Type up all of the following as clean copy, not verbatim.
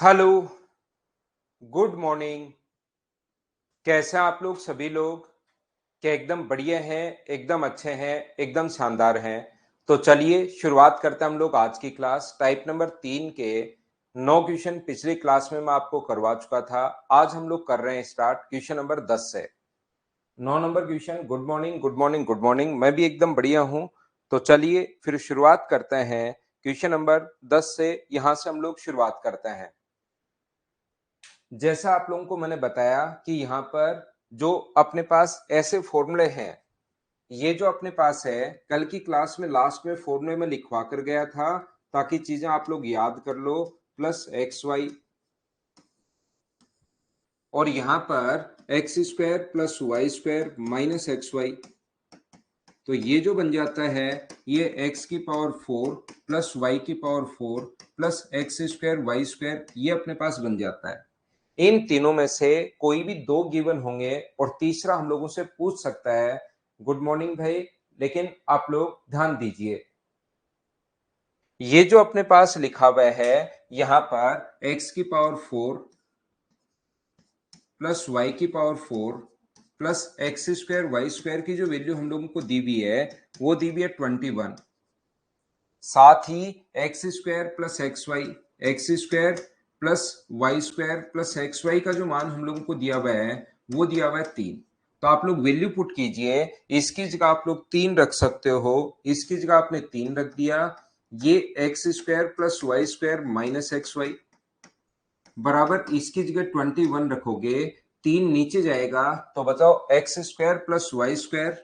Hello, good morning. कैसे हैं आप लोग सभी लोग? क्या एकदम बढ़िया हैं, एकदम अच्छे हैं, एकदम शानदार हैं? तो चलिए शुरुआत करते हैं हम लोग आज की क्लास टाइप नंबर 3 के 9 क्वेश्चन पिछली क्लास में मैं आपको करवा चुका था। आज हम लोग कर रहे हैं स्टार्ट क्वेश्चन नंबर 10 से। 9 number question. Good morning, good morning, good morning. मैं भी एकदम बढ़िया हूँ। तो चलिए फिर शुरुआत करते हैं क्वेश्चन नंबर 10 से। यहाँ से हम लोग शुरुआत करते हैं। जैसा आप लोगों को मैंने बताया कि यहाँ पर जो अपने पास ऐसे फॉर्मूले हैं, ये जो अपने पास है, कल की क्लास में लास्ट में फॉर्मूले में लिखवा कर गया था ताकि चीजें आप लोग याद कर लो। प्लस एक्स वाई और यहाँ पर x square plus y square minus x y. तो ये जो बन जाता है ये एक्स की पावर 4 प्लस वाई की power 4 plus x square y square, ये अपने पास बन जाता है। इन तीनों में से कोई भी दो गिवन होंगे और तीसरा हम लोगों से पूछ सकता है। गुड मॉर्निंग भाई। लेकिन आप लोग ध्यान दीजिए, ये जो अपने पास लिखा हुआ है यहां पर x की पावर 4 प्लस वाई की power 4 plus x square y square की जो वैल्यू हम लोगों को दी हुई है वो दी हुई है 21। साथ ही x square plus x square plus y square plus x y का जो मान हम लोगों को दिया हुआ है वो दिया हुआ है 3। तो आप लोग वैल्यू पुट कीजिए। इसकी जगह आप लोग 3 रख सकते हो, इसकी जगह आपने 3 रख दिया। ये x square plus y square minus x y बराबर इसकी जगह 21 रखोगे, 3 नीचे जाएगा तो बताओ x square plus y square,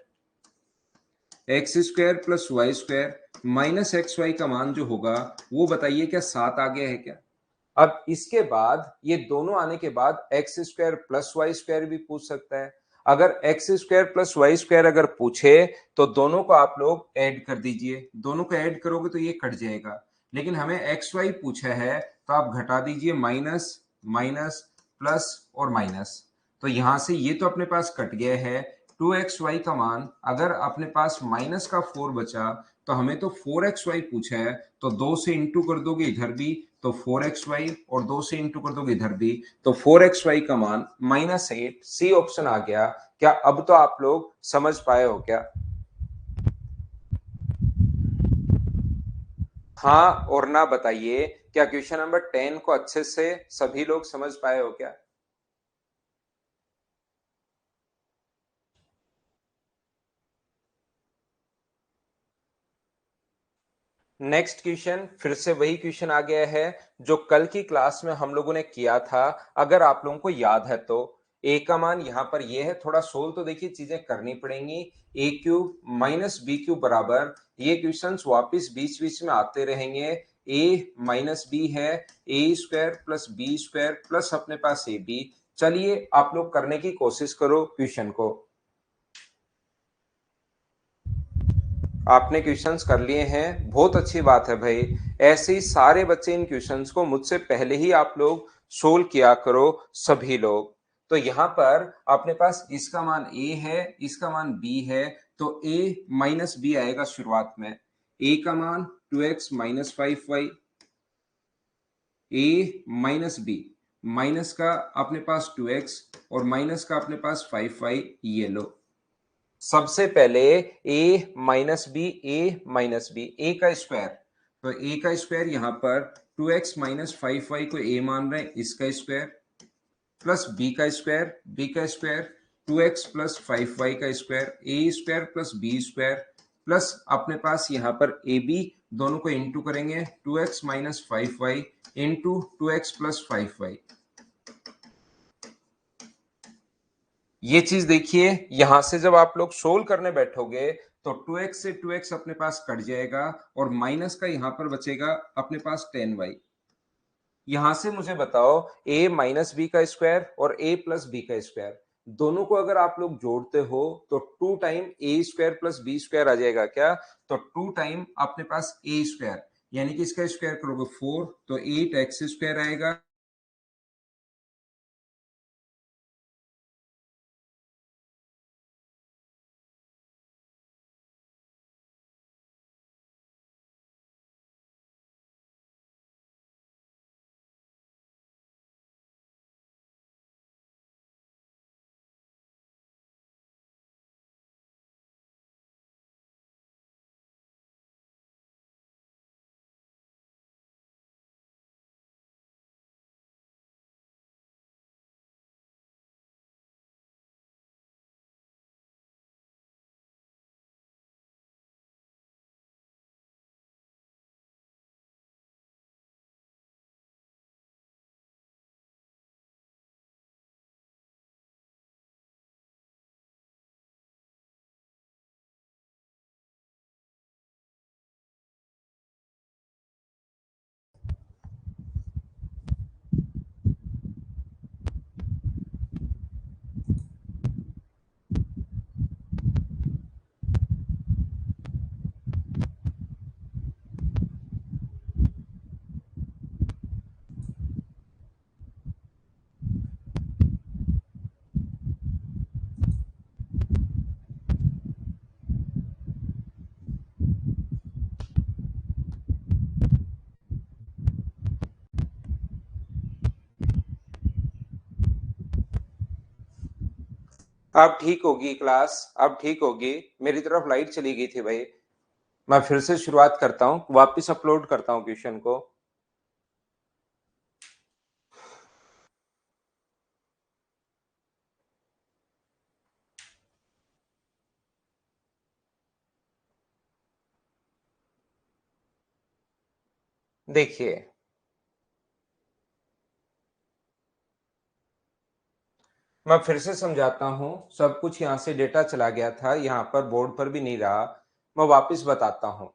x square plus y square minus x y का मान जो होगा वो बताइए क्या 7 आ गया है क्या? अब इसके बाद ये दोनों आने के बाद x square plus y square भी पूछ सकता है। अगर x square plus y square अगर पूछे तो दोनों को आप लोग ऐड कर दीजिए, दोनों को ऐड करोगे तो ये कट जाएगा। लेकिन हमें एक्स वाई पूछा है तो आप घटा दीजिए, माइनस माइनस प्लस और माइनस। तो यहां से ये तो अपने पास कट गया है। 2xy का मान अगर अपने पास माइनस का 4 बचा तो हमें तो 4xy पूछा है, तो 2 से इंटू कर दोगे इधर भी तो 4xy और 2 से इंटू कर दोगे इधर भी तो 4xy का मान -8। सी ऑप्शन आ गया। क्या अब तो आप लोग समझ पाए हो क्या? हाँ और ना बताइए, क्या क्वेश्चन नंबर 10 को अच्छे से सभी लोग समझ पाए हो क्या? नेक्स्ट क्वेश्चन फिर से वही क्वेश्चन आ गया है जो कल की क्लास में हम लोगों ने किया था। अगर आप लोगों को याद है तो ए का मान यहाँ पर ये है, थोड़ा सोल्व तो देखिए चीजें करनी पड़ेंगी। ए क्यूब माइनस बी क्यूब बराबर, ये क्वेश्चंस वापिस बीच बीच में आते रहेंगे। ए माइनस बी है, a square plus b square plus अपने पास ए बी। चलिए आप लोग करने की कोशिश करो क्वेश्चन को। आपने क्वेश्चंस कर लिए हैं, बहुत अच्छी बात है भाई। ऐसे ही सारे बच्चे इन क्वेश्चंस को मुझसे पहले ही आप लोग सोल्व किया करो सभी लोग। तो यहाँ पर अपने पास इसका मान a है, इसका मान b है, तो a माइनस बी आएगा शुरुआत में। a का मान 2x minus 5y, a minus b, minus का अपने पास 2x और माइनस का अपने पास 5y, ये लो। सबसे पहले a minus b, a minus b, a का स्क्वायर। तो a का स्क्वायर यहाँ पर 2x माइनस 5y को a मान रहे हैं, इसका स्क्वायर प्लस b का स्क्वायर, b का स्क्वायर 2x प्लस 5y का square, a square plus b square plus अपने पास यहाँ पर ए बी, दोनों को इंटू करेंगे 2x minus 5y into 2x plus 5y। ये चीज देखिए, यहां से जब आप लोग सोल्व करने बैठोगे तो 2x से 2x अपने पास कट जाएगा और माइनस का यहां पर बचेगा अपने पास 10y। यहां से मुझे बताओ a माइनस बी का स्क्वायर और a प्लस बी का स्क्वायर, दोनों को अगर आप लोग जोड़ते हो तो 2 टाइम ए स्क्वायर प्लस बी स्क्वायर आ जाएगा क्या? तो 2 टाइम अपने पास a स्क्वायर, यानी कि इसका स्क्वायर करोगे 4 तो 8x स्क्वायर आएगा। अब ठीक होगी क्लास, अब ठीक होगी। मेरी तरफ लाइट चली गई थी भाई। मैं फिर से शुरुआत करता हूँ, वापस अपलोड करता हूँ क्वेश्चन को। देखिए, मैं फिर से समझाता हूँ। सब कुछ यहाँ से डेटा चला गया था, यहाँ पर बोर्ड पर भी नहीं रहा। मैं वापस बताता हूँ।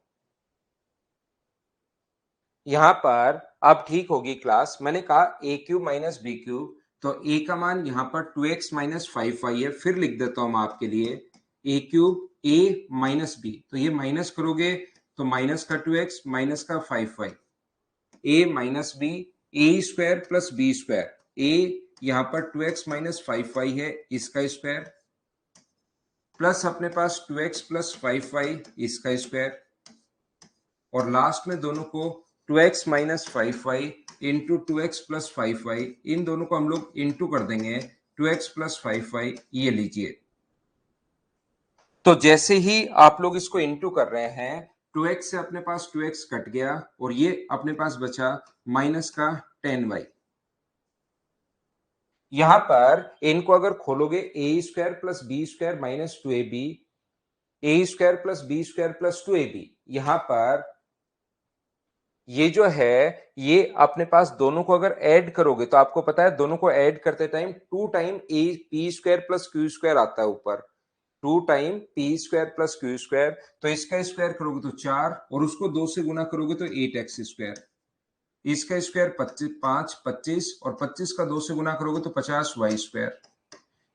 यहाँ पर अब ठीक होगी क्लास। मैंने कहा ए क्यूब माइनस बी क्यूब, तो ए का मान यहाँ पर 2x माइनस 5y है। फिर लिख देता हूँ मैं आपके लिए, ए क्यूब ए माइनस बी, तो ये माइनस करोगे तो माइनस का 2x माइनस का 5y, A minus b, a square plus b square. ए यहाँ पर 2x माइनस 5y है, इसका स्क्वायर, प्लस अपने पास 2x प्लस 5y इसका स्क्वायर, और लास्ट में दोनों को 2x minus 5y into 2x plus 5y, इन दोनों को हम लोग इंटू कर देंगे 2x प्लस 5y। ये लीजिए, तो जैसे ही आप लोग इसको इंटू कर रहे हैं, 2x से अपने पास 2x कट गया और ये अपने पास बचा माइनस का 10y। यहां पर इनको अगर खोलोगे, a square plus b square minus 2ab, a square plus b square plus 2ab, यहां पर ये जो है, ये अपने पास दोनों को अगर ऐड करोगे तो आपको पता है दोनों को ऐड करते time 2 time A P square plus q square आता है ऊपर, 2 time P square plus q square. तो इसका स्क्वायर करोगे तो 4, और उसको 2 से गुना करोगे तो 8x स्क्वायर। इसका स्क्वायर 25 और 25 का 2 से गुना करोगे तो 50y स्क्वायर।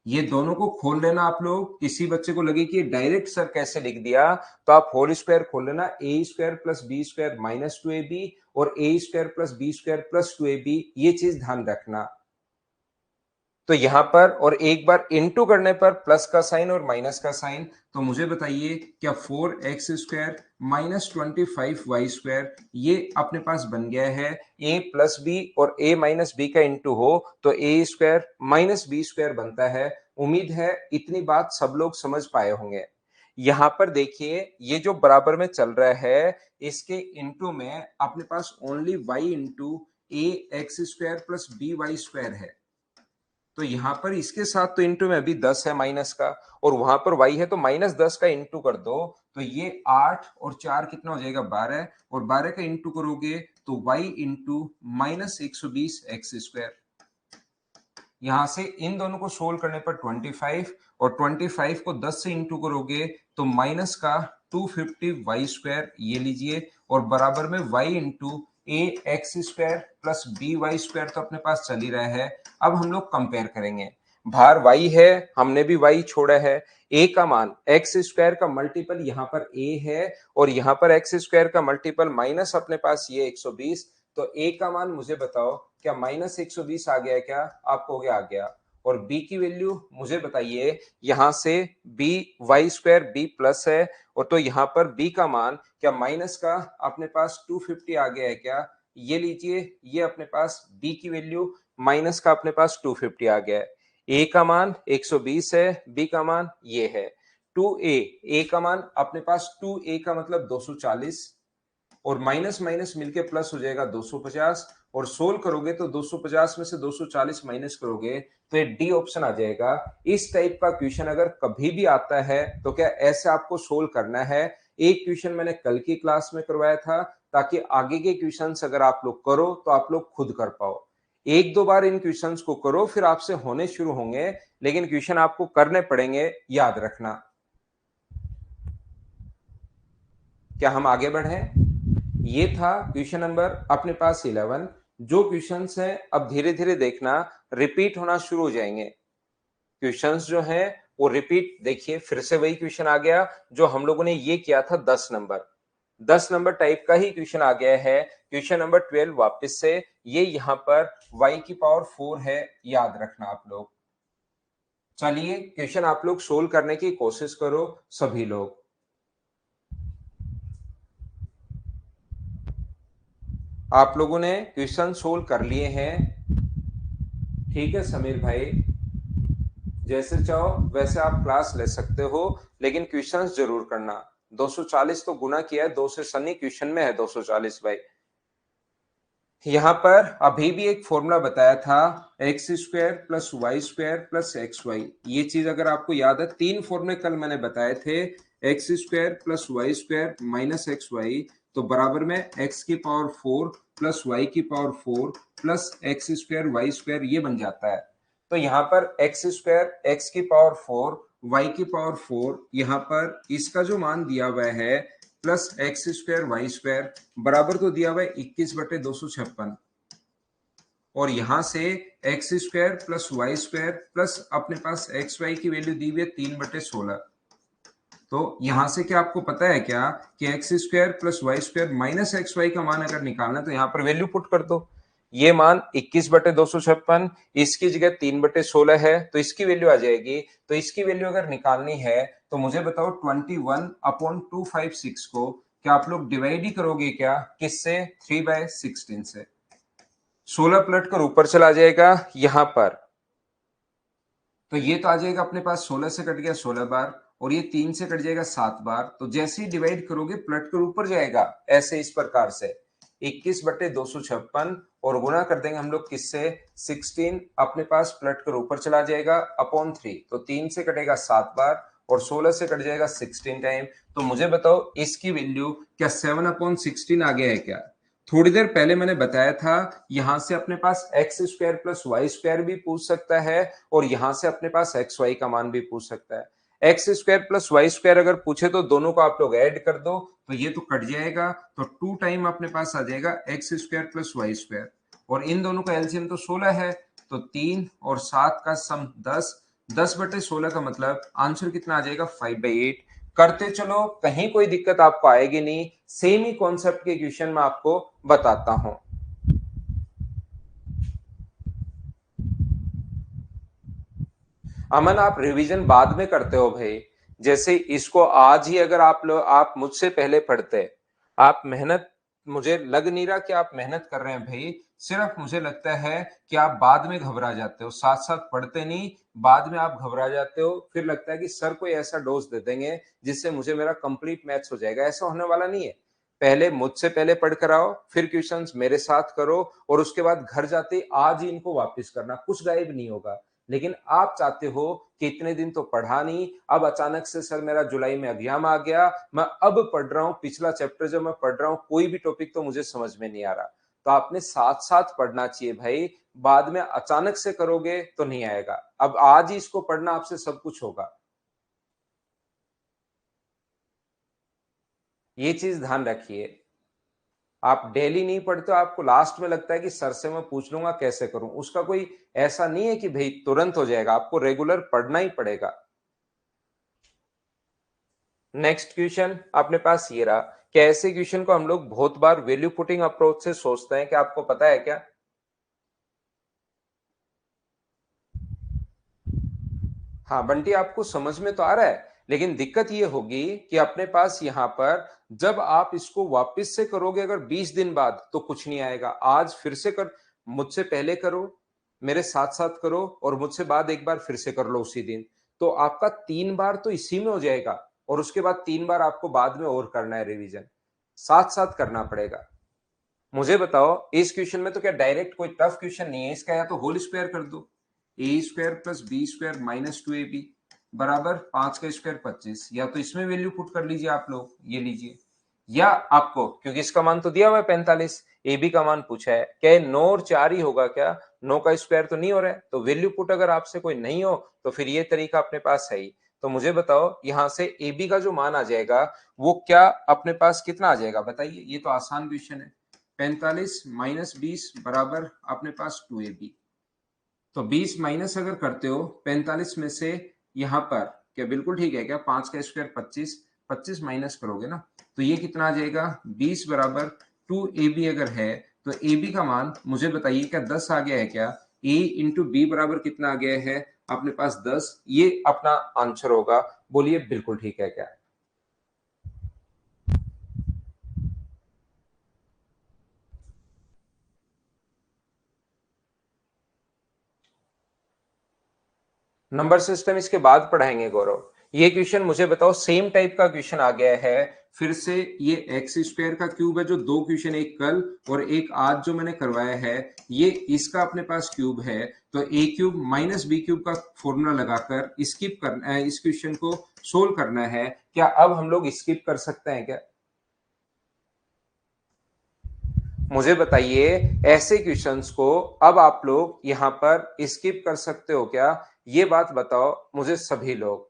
ये दोनों को खोल लेना आप लोग। किसी बच्चे को लगे कि डायरेक्ट सर कैसे लिख दिया, तो आप होल स्क्वायर खोल लेना, a square plus b square minus 2ab और a square plus b square plus 2ab, ये चीज ध्यान रखना। तो यहां पर और एक बार इंटू करने पर प्लस का साइन और माइनस का साइन। तो मुझे बताइए, क्या 4x square minus 25y square ये अपने पास बन गया है a प्लस बी, और a माइनस बी का इंटू हो तो a square minus B square बनता है। उम्मीद है इतनी बात सब लोग समझ पाए होंगे। यहां पर देखिए, ये जो बराबर में चल रहा है, इसके इंटू में अपने पास only y into a x square plus b y square है। तो यहां पर इसके साथ तो इंटू में अभी 10 है माइनस का, और वहां पर y है तो माइनस 10 का इंटू कर दो, तो ये 8 और 4 कितना हो जाएगा 12, और 12 का इंटू करोगे तो y into minus 120 x square. यहां से इन दोनों को सोल्व करने पर 25, और 25 को 10 से इंटू करोगे तो माइनस का 250 वाई स्क्वायर, ये लीजिए, और बराबर में y into a x square plus b y square तो अपने पास चल ही रहा है। अब हम लोग कंपेयर करेंगे, बाहर y है, हमने भी y छोड़ा है, a का मान एक्स स्क्वायर का मल्टीपल यहाँ पर a है, और यहाँ पर एक्स स्क्वायर का मल्टीपल माइनस अपने पास ये 120। तो a का मान मुझे बताओ, क्या माइनस 120 आ गया? क्या आप कहोगे आ गया। और b की वैल्यू मुझे बताइए, यहां से b y square b plus है, और तो यहां पर b का मान क्या माइनस का अपने पास 250 आ गया है क्या? ये लीजिए, ये अपने पास b की वैल्यू माइनस का अपने पास 250 आ गया है। a का मान 120 है, b का मान ये है 2a। a का मान अपने पास 2a का मतलब 240, और माइनस माइनस मिलके प्लस हो जाएगा 250, और सोल्व करोगे तो 250 में से 240 माइनस करोगे तो ये डी ऑप्शन आ जाएगा। इस टाइप का क्वेश्चन अगर कभी भी आता है तो क्या ऐसे आपको सोल्व करना है। एक क्वेश्चन मैंने कल की क्लास में करवाया था, ताकि आगे के क्वेश्चंस अगर आप लोग करो तो आप लोग खुद कर पाओ। एक दो बार इन क्वेश्चंस को करो, फिर आपसे होने शुरू होंगे, लेकिन क्वेश्चन आपको करने पड़ेंगे, याद रखना। क्या हम आगे बढ़े? ये था क्वेश्चन नंबर अपने पास 11। जो क्वेश्चंस हैं अब धीरे धीरे देखना रिपीट होना शुरू हो जाएंगे। क्वेश्चंस जो हैं वो रिपीट, देखिए फिर से वही क्वेश्चन आ गया जो हम लोगों ने ये किया था 10 नंबर टाइप का ही क्वेश्चन आ गया है। क्वेश्चन नंबर 12 वापस से, ये यहां पर y की पावर 4 है, याद रखना आप लोग। चलिए क्वेश्चन आप लोग सोल्व करने की कोशिश करो सभी लोग। आप लोगों ने क्वेश्चन सोल्व कर लिए हैं, ठीक है समीर भाई? जैसे चाहो वैसे आप क्लास ले सकते हो, लेकिन क्वेश्चंस जरूर करना। 240 तो गुना किया है 2 से, सनी क्वेश्चन में है 240 भाई। यहाँ पर अभी भी एक फॉर्मूला बताया था, x square plus y square plus x y. ये चीज अगर आपको याद है, 3 फॉर्मूले कल मैंने बताए थे, x square plus y square minus x y, तो बराबर में एक्स की पावर 4 प्लस वाई की power 4 plus x square y square, ये बन जाता है। तो यहाँ पर एक्स स्क्वायर एक्स की पावर 4 वाई की पावर 4, यहाँ पर इसका जो मान दिया हुआ है plus x square y square बराबर तो दिया हुआ है 21/256, और यहां से x square plus y square plus अपने पास एक्स वाई की वैल्यू दी हुई है 3/16। तो यहां से क्या आपको पता है क्या कि x square plus y square minus x y का मान अगर निकालना है तो यहां पर वैल्यू पुट कर दो। ये मान 21/256, इसकी जगह 3/16 है, तो इसकी वैल्यू आ जाएगी। तो इसकी वैल्यू अगर निकालनी है तो मुझे बताओ 21/256 को क्या आप लोग डिवाइड ही करोगे क्या, किससे, 3/16 से। 16 पलट कर ऊपर चला जाएगा यहां पर, तो ये तो आ जाएगा अपने पास 16 से कट गया 16 बार, और ये 3 से कट जाएगा 7 बार। तो जैसे ही डिवाइड करोगे पलट कर ऊपर जाएगा, ऐसे इस प्रकार से 21/256, और गुना कर देंगे हम लोग किससे, 16, अपने पास पलट कर ऊपर चला जाएगा अपॉन 3, तो 3 से कटेगा 7 बार और 16 से कट जाएगा 16 टाइम। तो मुझे बताओ इसकी वैल्यू क्या 7/16 आ गया है क्या। थोड़ी देर पहले मैंने बताया था यहां से अपने पास x square plus y square भी पूछ सकता है, और यहां से अपने पास एक्स वाई का मान भी पूछ सकता है। X square plus y square अगर पूछे तो दोनों को आप लोग ऐड कर दो, तो ये तो कट जाएगा, तो 2 टाइम अपने पास आ जाएगा x square plus y square, और इन दोनों का एलसीएम तो 16 है, तो 3 और 7 का सम 10, 10/16 का मतलब आंसर कितना आ जाएगा 5/8। करते चलो, कहीं कोई दिक्कत आपको आएगी नहीं, सेम ही कॉन्सेप्ट के क्वेश्चन में आपको बताता हूं। अमन आप रिवीजन बाद में करते हो भाई, जैसे इसको आज ही अगर आप मुझसे पहले पढ़ते, आप मेहनत, मुझे लग नहीं रहा कि आप मेहनत कर रहे हैं भाई, सिर्फ मुझे लगता है कि आप बाद में घबरा जाते हो, साथ साथ पढ़ते नहीं, बाद में आप घबरा जाते हो, फिर लगता है कि सर कोई ऐसा डोज दे देंगे जिससे मुझे मेरा कंप्लीट मैथ्स हो जाएगा। ऐसा होने वाला नहीं है। पहले मुझसे पहले पढ़ कर आओ, फिर क्वेश्चंस मेरे साथ करो, और उसके बाद घर जाते आज ही इनको वापस करना, कुछ गायब नहीं होगा। लेकिन आप चाहते हो कि इतने दिन तो पढ़ा नहीं, अब अचानक से सर मेरा जुलाई में एग्जाम आ गया, मैं अब पढ़ रहा हूं, पिछला चैप्टर जो मैं पढ़ रहा हूं कोई भी टॉपिक तो मुझे समझ में नहीं आ रहा। तो आपने साथ साथ पढ़ना चाहिए भाई, बाद में अचानक से करोगे तो नहीं आएगा। अब आज ही इसको पढ़ना, आपसे सब कुछ होगा, ये चीज ध्यान रखिए। आप डेली नहीं पढ़ते हो, आपको लास्ट में लगता है कि सर से मैं पूछ लूंगा कैसे करूं, उसका कोई ऐसा नहीं है कि भाई तुरंत हो जाएगा, आपको रेगुलर पढ़ना ही पड़ेगा। नेक्स्ट क्वेश्चन अपने पास ये रहा। क्या ऐसे क्वेश्चन को हम लोग बहुत बार वैल्यू पुटिंग अप्रोच से सोचते हैं, क्या आपको पता है क्या। हाँ बंटी, आपको समझ में तो आ रहा है, लेकिन दिक्कत ये होगी कि अपने पास यहां पर जब आप इसको वापस से करोगे अगर 20 दिन बाद, तो कुछ नहीं आएगा। आज फिर से कर, मुझसे पहले करो, मेरे साथ साथ करो, और मुझसे बाद एक बार फिर से कर लो उसी दिन, तो आपका 3 बार तो इसी में हो जाएगा, और उसके बाद 3 बार आपको बाद में और करना है रिवीजन, साथ साथ करना पड़ेगा। मुझे बताओ इस क्वेश्चन में तो क्या डायरेक्ट कोई टफ क्वेश्चन नहीं है, इसका या तो होल स्क्वायर कर दो, a square plus b square minus 2ab बराबर 5 का स्क्वायर 25, या तो इसमें वैल्यू पुट कर लीजिए आप लोग, ये लीजिए, या आपको क्योंकि इसका मान तो दिया हुआ है 45, ए बी का मान पूछा है, क्या 9 और 4 ही होगा क्या, 9 का स्क्वायर तो नहीं हो रहा है, तो वैल्यू पुट अगर आपसे कोई नहीं हो तो फिर ये तरीका अपने पास है ही। तो मुझे बताओ यहां से ए बी का जो मान आ जाएगा वो क्या अपने पास कितना आ जाएगा, बताइए, ये तो आसान क्वेश्चन है। 45 माइनस 20 बराबर अपने पास 2ab, तो 20 माइनस अगर करते हो 45 में से, यहां पर क्या बिल्कुल ठीक है क्या, 5 का स्क्वायर 25, 25 माइनस करोगे ना, तो ये कितना आ जाएगा 20 बराबर 2ab अगर है, तो ab का मान मुझे बताइए क्या 10 आ गया है क्या, a इंटू बी बराबर कितना आ गया है अपने पास 10, ये अपना आंसर होगा। बोलिए बिल्कुल ठीक है क्या। नंबर सिस्टम इसके बाद पढ़ाएंगे गौरव। ये क्वेश्चन मुझे बताओ, सेम टाइप का क्वेश्चन आ गया है फिर से। ये एक्स स्क्वायर का क्यूब है, जो दो क्वेश्चन एक कल और एक आज जो मैंने करवाया है, ये इसका अपने पास क्यूब है। तो ए क्यूब माइनस बी क्यूब का फॉर्मूला लगाकर स्किप करना है, इस क्वेश्चन को सोल्व करना है। क्या अब हम लोग स्किप कर सकते हैं क्या? मुझे बताइए, ऐसे क्वेश्चंस को अब आप लोग यहां पर स्किप कर सकते हो क्या? ये बात बताओ मुझे सभी लोग।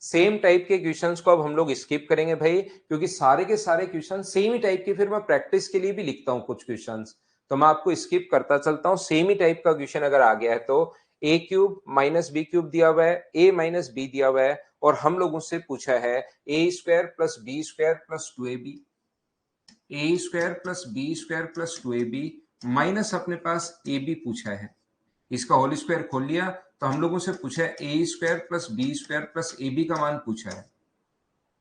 सेम टाइप के क्वेश्चंस को अब हम लोग स्किप करेंगे भाई, क्योंकि सारे के सारे क्वेश्चन सेम ही टाइप के, फिर मैं प्रैक्टिस के लिए भी लिखता हूं कुछ क्वेश्चंस, तो मैं आपको स्किप करता चलता हूं। सेम ही टाइप का क्वेश्चन अगर आ गया है तो ए क्यूब माइनस बी क्यूब दिया हुआ है, ए माइनस बी दिया हुआ है, और हम लोगों से पूछा है a square plus b square plus two a b, a square plus b square plus two a b minus अपने पास ए बी पूछा है। इसका होल स्क्वायर खोल लिया तो हम लोगों से पूछा है a square plus b square plus a b का मान पूछा है।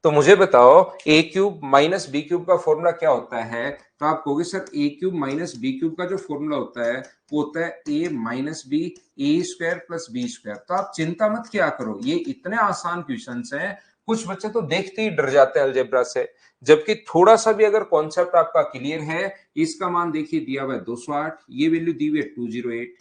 तो मुझे बताओ, a cube minus b cube का फॉर्मूला क्या होता है? तो आप कहोगे sir a cube minus b cube का जो फॉर्मूला होता है वो होता है a minus b, a square plus b square. तो आप चिंता मत किया करो, ये इतने आसान क्वेश्चंस हैं, कुछ बच्चे तो देखते ही डर जाते हैं अलजेब्रा से। जबकि थोड़ा सा भी अगर कॉन्सेप्ट आपका क्लियर है, इसका मान देखिए दिया हुआ है 208, ये वैल्यू दी हुई है 208,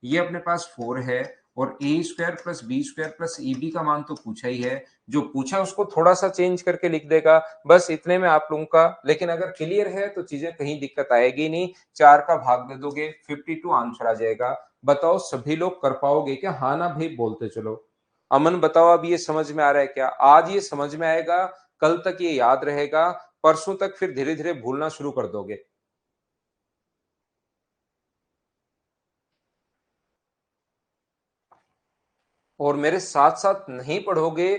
ये अपने पास 4 है, और a square plus b square plus a b का मान तो पूछा ही है। जो पूछा उसको थोड़ा सा चेंज करके लिख देगा, बस इतने में आप लोगों का। लेकिन अगर क्लियर है तो चीजें कहीं दिक्कत आएगी नहीं। 4 का भाग दे दोगे 52 आंसर आ जाएगा। बताओ सभी लोग कर पाओगे क्या? हाँ ना भाई बोलते चलो। अमन बताओ, अब ये समझ में आ रहा है क्या? आज ये समझ में आएगा, कल तक ये याद रहेगा, परसों तक फिर धीरे धीरे भूलना शुरू कर दोगे। और मेरे साथ साथ नहीं पढ़ोगे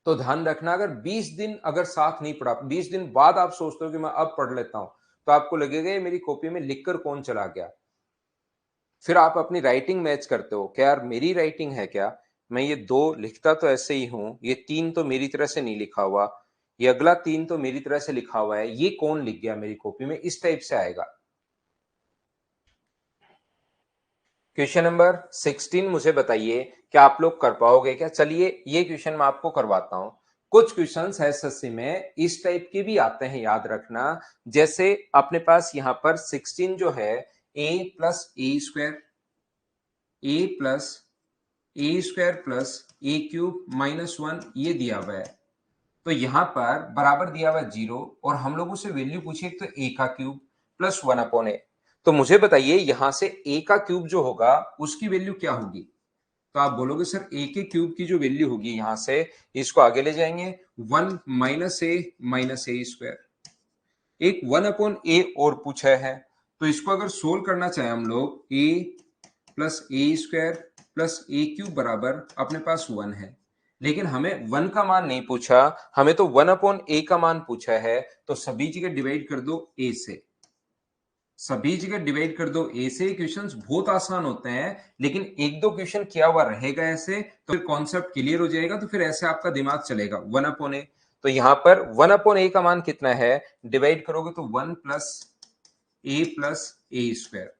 तो ध्यान रखना, अगर 20 दिन अगर साथ नहीं पढ़ा, 20 दिन बाद आप सोचते हो कि मैं अब पढ़ लेता हूं, तो आपको लगेगा ये मेरी कॉपी में लिखकर कौन चला गया। फिर आप अपनी राइटिंग मैच करते हो, क्या यार मेरी राइटिंग है क्या? मैं ये दो लिखता तो ऐसे ही हूं, ये तीन तो मेरी तरह से नहीं लिखा हुआ, ये अगला तीन तो मेरी तरह से लिखा हुआ है, ये कौन लिख गया मेरी कॉपी में? इस टाइप से आएगा। क्वेश्चन नंबर 16 मुझे बताइए, क्या आप लोग कर पाओगे क्या? चलिए ये क्वेश्चन मैं आपको करवाता हूं। कुछ क्वेश्चंस एसएससी में इस टाइप के भी आते हैं, याद रखना। जैसे अपने पास यहां पर 16 जो है, ए प्लस ए स्क्वायर, ए प्लस ए स्क्वायर प्लस ए क्यूब माइनस वन, ये दिया हुआ है। तो यहां पर बराबर दिया हुआ है 0, और हम लोगों से वैल्यू पूछी तो ए का क्यूब प्लस वन अपॉन ए। तो मुझे बताइए यहां से ए का क्यूब जो होगा उसकी वैल्यू क्या होगी? तो आप बोलोगे सर ए के क्यूब की जो वैल्यू होगी, यहां से इसको आगे ले जाएंगे, वन माइनस ए स्क्वायर। एक वन अपॉन ए और पूछा है, तो इसको अगर सोल्व करना चाहे हम लोग, ए प्लस ए स्क्वायर प्लस ए क्यूब बराबर अपने पास वन है। लेकिन हमें वन का मान नहीं पूछा, हमें तो वन अपॉन ए का मान पूछा है। तो सभी जगह डिवाइड कर दो ए से, सभी जगह डिवाइड कर दो ए से। क्वेश्चंस बहुत आसान होते हैं, लेकिन एक दो क्वेश्चन किया हुआ रहेगा ऐसे, तो फिर कॉन्सेप्ट क्लियर हो जाएगा, तो फिर ऐसे आपका दिमाग चलेगा। वन अपॉन ए, तो यहां पर वन अपॉन ए का मान कितना है? डिवाइड करोगे तो वन प्लस ए स्क्वायर।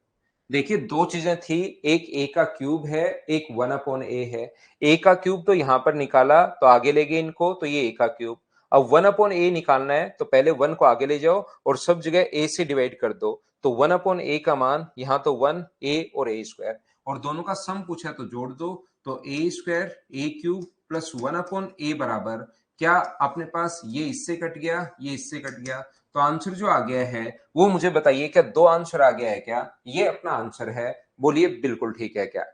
देखिए दो चीजें थी, एक ए का क्यूब है, एक वन अपॉन ए है। ए का क्यूब तो यहां पर निकाला तो आगे ले गए इनको, तो ये ए का क्यूब। अब वन अपॉन ए निकालना है तो पहले वन को आगे ले जाओ और सब जगह ए से डिवाइड कर दो। तो वन अपॉन ए का मान यहाँ तो वन, ए और ए स्क्वायर, और दोनों का सम पूछा तो जोड़ दो। तो ए स्क्वायर ए क्यूब प्लस वन अपॉन ए बराबर, क्या अपने पास ये इससे कट गया, ये इससे कट गया, तो आंसर जो आ गया है वो मुझे बताइए, क्या दो आंसर आ गया है क्या? ये अपना आंसर है, बोलिए बिल्कुल ठीक है क्या?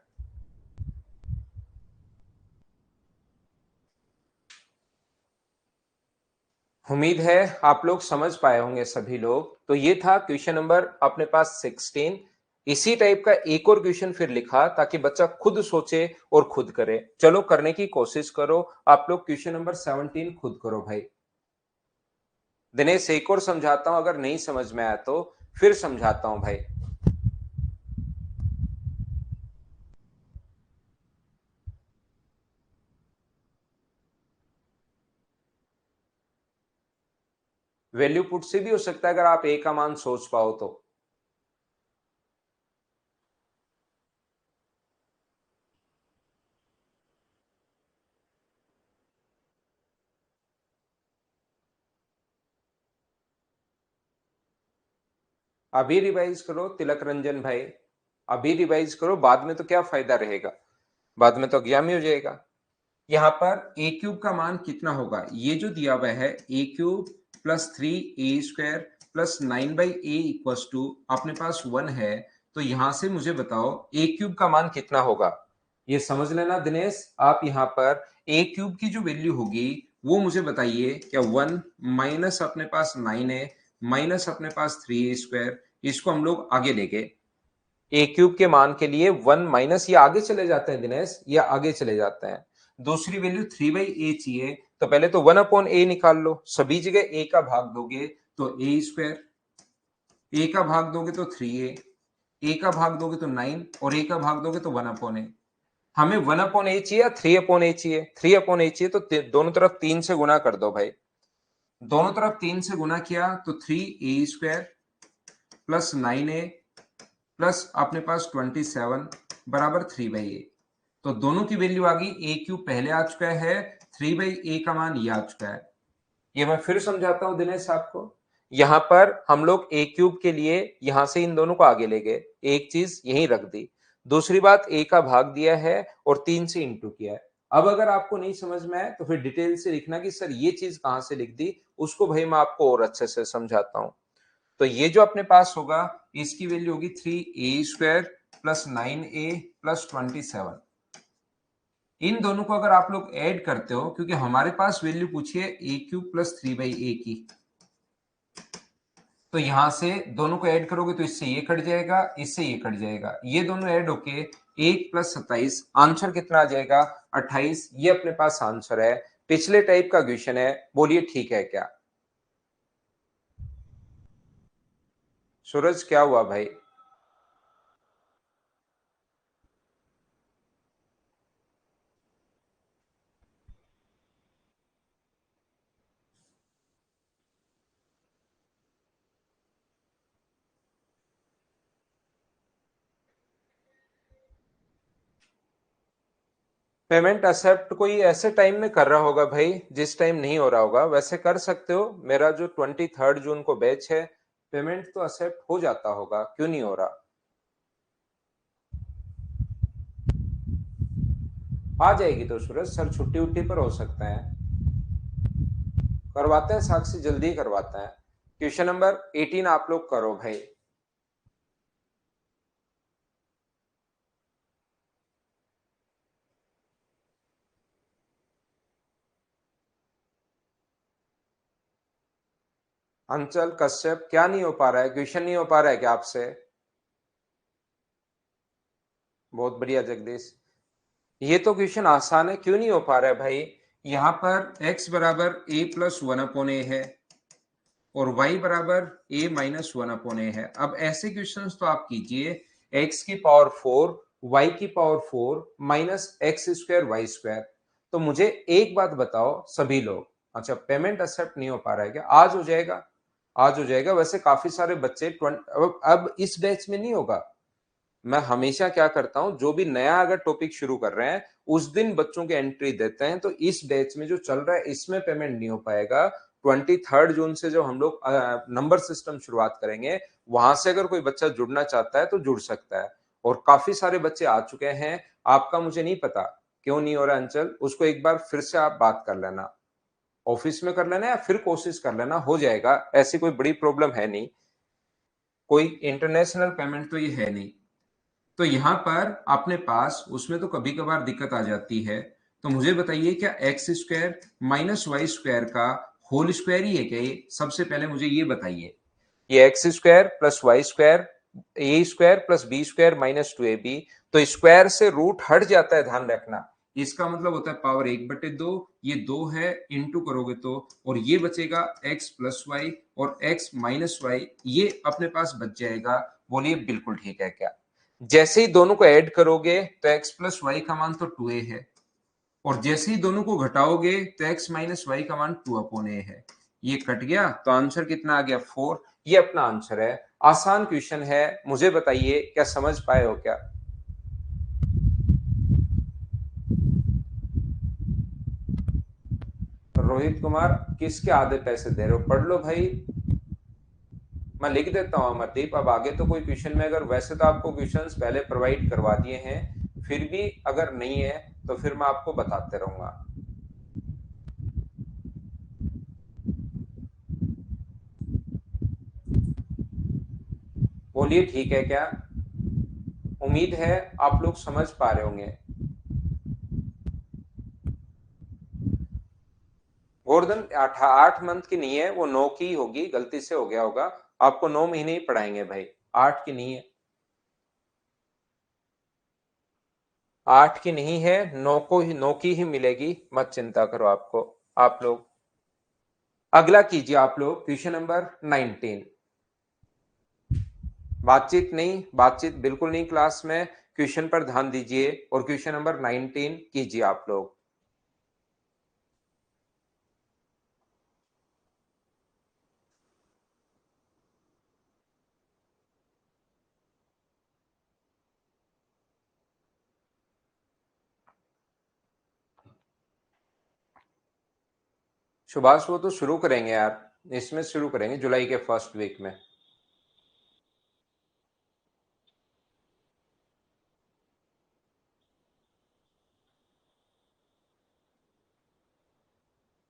उम्मीद है आप लोग समझ पाए होंगे सभी लोग। तो ये था क्वेश्चन नंबर अपने पास 16। इसी टाइप का एक और क्वेश्चन फिर लिखा ताकि बच्चा खुद सोचे और खुद करे। चलो करने की कोशिश करो। आप लोग क्वेश्चन नंबर 17 खुद करो भाई। दिनेश एक और समझाता हूं, अगर नहीं समझ में आया तो फिर समझाता हूं भाई। वैल्यू पुट से भी हो सकता है, अगर आप ए का मान सोच पाओ तो। अभी रिवाइज करो तिलक रंजन भाई, अभी रिवाइज करो, बाद में तो क्या फायदा रहेगा, बाद में तो एग्जाम ही हो जाएगा। यहाँ पर ए क्यूब का मान कितना होगा, ये जो दिया हुआ है a cube plus 3a² plus 9/a equals to अपने पास 1 है, तो यहां से मुझे बताओ ए क्यूब का मान कितना होगा। ये समझ लेना दिनेश, आप यहाँ पर ए क्यूब की जो वैल्यू होगी वो मुझे बताइए, क्या 1 माइनस अपने पास 9a माइनस अपने पास 3a², इसको हम लोग आगे लेके ए क्यूब के मान के लिए 1 माइनस, ये आगे चले जाते हैं दिनेश, ये आगे चले जाते हैं। दूसरी वैल्यू 3/a चाहिए, तो पहले तो 1/a निकाल लो, सभी जगह a का भाग दोगे तो a², a का भाग दोगे तो 3a, a का भाग दोगे तो 9 और a का भाग दोगे तो 1/a। हमें 1/a चाहिए या 3/a चाहिए, 3/a चाहिए, तो दोनों तरफ 3 से गुना कर दो भाई, दोनों तरफ 3 से गुना किया तो 3a² प्लस 9a प्लस अपने पास 27 बराबर 3/a। तो दोनों की वैल्यू आ गई, ए क्यूब पहले आ चुका है, 3/a का मान ये आ चुका है। ये मैं फिर समझाता हूं दिनेश आपको, यहां पर हम लोग ए क्यूब के लिए यहां से इन दोनों को आगे ले गए, एक चीज यहीं रख दी, दूसरी बात ए का भाग दिया है और 3 से इंटू किया है। अब अगर आपको नहीं समझ में आए तो फिर डिटेल से लिखना कि सर ये चीज कहां से लिख दी, उसको भाई मैं आपको और अच्छे से समझाता हूं। तो ये जो अपने पास होगा इसकी वैल्यू होगी 3a² प्लस 9a प्लस 27। इन दोनों को अगर आप लोग ऐड करते हो, क्योंकि हमारे पास वैल्यू पूछी है ए क्यूब प्लस 3/a की, तो यहां से दोनों को ऐड करोगे तो इससे ये कट जाएगा, इससे ये कट जाएगा, ये दोनों ऐड होके 1 प्लस 27, आंसर कितना आ जाएगा 28। ये अपने पास आंसर है, पिछले टाइप का क्वेश्चन है, बोलिए ठीक है क्या। सूरज क्या हुआ भाई? पेमेंट एक्सेप्ट कोई ऐसे टाइम में कर रहा होगा भाई जिस टाइम नहीं हो रहा होगा, वैसे कर सकते हो। मेरा जो 23 जून को बैच है, पेमेंट तो एक्सेप्ट हो जाता होगा, क्यों नहीं हो रहा, आ जाएगी तो सूरज सर, छुट्टी उट्टी पर हो सकता है, करवाते हैं साक्षी, जल्दी करवाते हैं। क्वेश्चन नंबर 18 आप लोग करो भाई। अंचल कश्यप क्या नहीं हो पा रहा है, क्वेश्चन नहीं हो पा रहा है क्या आपसे? बहुत बढ़िया जगदीश, ये तो क्वेश्चन आसान है, क्यों नहीं हो पा रहा है भाई। यहां पर x बराबर a प्लस 1/a है और y बराबर a माइनस 1/a है। अब ऐसे क्वेश्चंस तो आप कीजिए, x की पावर 4 y की पावर 4 माइनस x²y²। तो मुझे एक बात बताओ सभी लोग, अच्छा पेमेंट एक्सेप्ट नहीं हो पा रहा है क्या, आज हो जाएगा, आज हो जाएगा। वैसे काफी सारे बच्चे अब इस बैच में नहीं होगा, मैं हमेशा क्या करता हूं, जो भी नया अगर टॉपिक शुरू कर रहे हैं उस दिन बच्चों की एंट्री देते हैं, तो इस बैच में जो चल रहा है इसमें पेमेंट नहीं हो पाएगा। 23 जून से जो हम लोग नंबर सिस्टम शुरुआत करेंगे, वहां से अगर कोई बच्चा जुड़ना चाहता है तो जुड़ सकता है। और काफी सारे बच्चे आ चुके हैं, आपका मुझे नहीं पता क्यों नहीं हो रहा अंचल, उसको एक बार फिर से आप बात कर लेना, ऑफिस में कर लेना या फिर कोशिश कर लेना, हो जाएगा, ऐसी कोई बड़ी प्रॉब्लम है नहीं, कोई इंटरनेशनल पेमेंट तो ये है नहीं। तो यहां पर अपने पास उसमें तो कभी कभार दिक्कत आ जाती है, तो मुझे बताइए क्या x² माइनस y² का होल स्क्वायर ही है क्या ये, सबसे पहले मुझे ये बताइए। ये x² plus y² a² plus b² minus 2ab, तो स्क्वायर से रूट हट जाता है, ध्यान रखना, इसका मतलब होता है पावर 1/2, ये 2 है, इंटू करोगे तो, और ये बचेगा x प्लस वाई और x माइनस वाई, ये अपने पास बच जाएगा। बोलिए बिल्कुल ठीक है क्या। जैसे ही दोनों को ऐड करोगे तो x प्लस वाई का मान तो 2a है, और जैसे ही दोनों को घटाओगे तो x माइनस वाई का मान 2/a है, ये कट गया तो आंसर कितना आ गया 4। ये अपना आंसर है, आसान क्वेश्चन है, मुझे बताइए क्या समझ पाए हो क्या। रोहित कुमार किसके आधे पैसे दे रहे हो, पढ़ लो भाई। मैं लिख देता हूँ अमरदीप। अब आगे तो कोई क्वेश्चन में अगर वैसे तो आपको क्वेश्चंस पहले प्रोवाइड करवा दिए हैं, फिर भी अगर नहीं है तो फिर मैं आपको बताते रहूंगा। बोलिए ठीक है क्या? उम्मीद है आप लोग समझ पा रहे होंगे। गोवर्धन 8 मंथ की नहीं है, वो 9 की होगी, गलती से हो गया होगा। आपको 9 महीने ही पढ़ाएंगे भाई, 8 की नहीं है। 8 की नहीं है, 9 की ही मिलेगी, मत चिंता करो आपको। आप लोग अगला कीजिए, आप लोग क्वेश्चन नंबर 19। बातचीत नहीं, बातचीत बिल्कुल नहीं क्लास में, क्वेश्चन पर ध्यान दीजिए और क्वेश्चन नंबर 19 कीजिए आप लोग। सुभाष वो तो शुरू करेंगे यार, इसमें शुरू करेंगे जुलाई के फर्स्ट वीक में।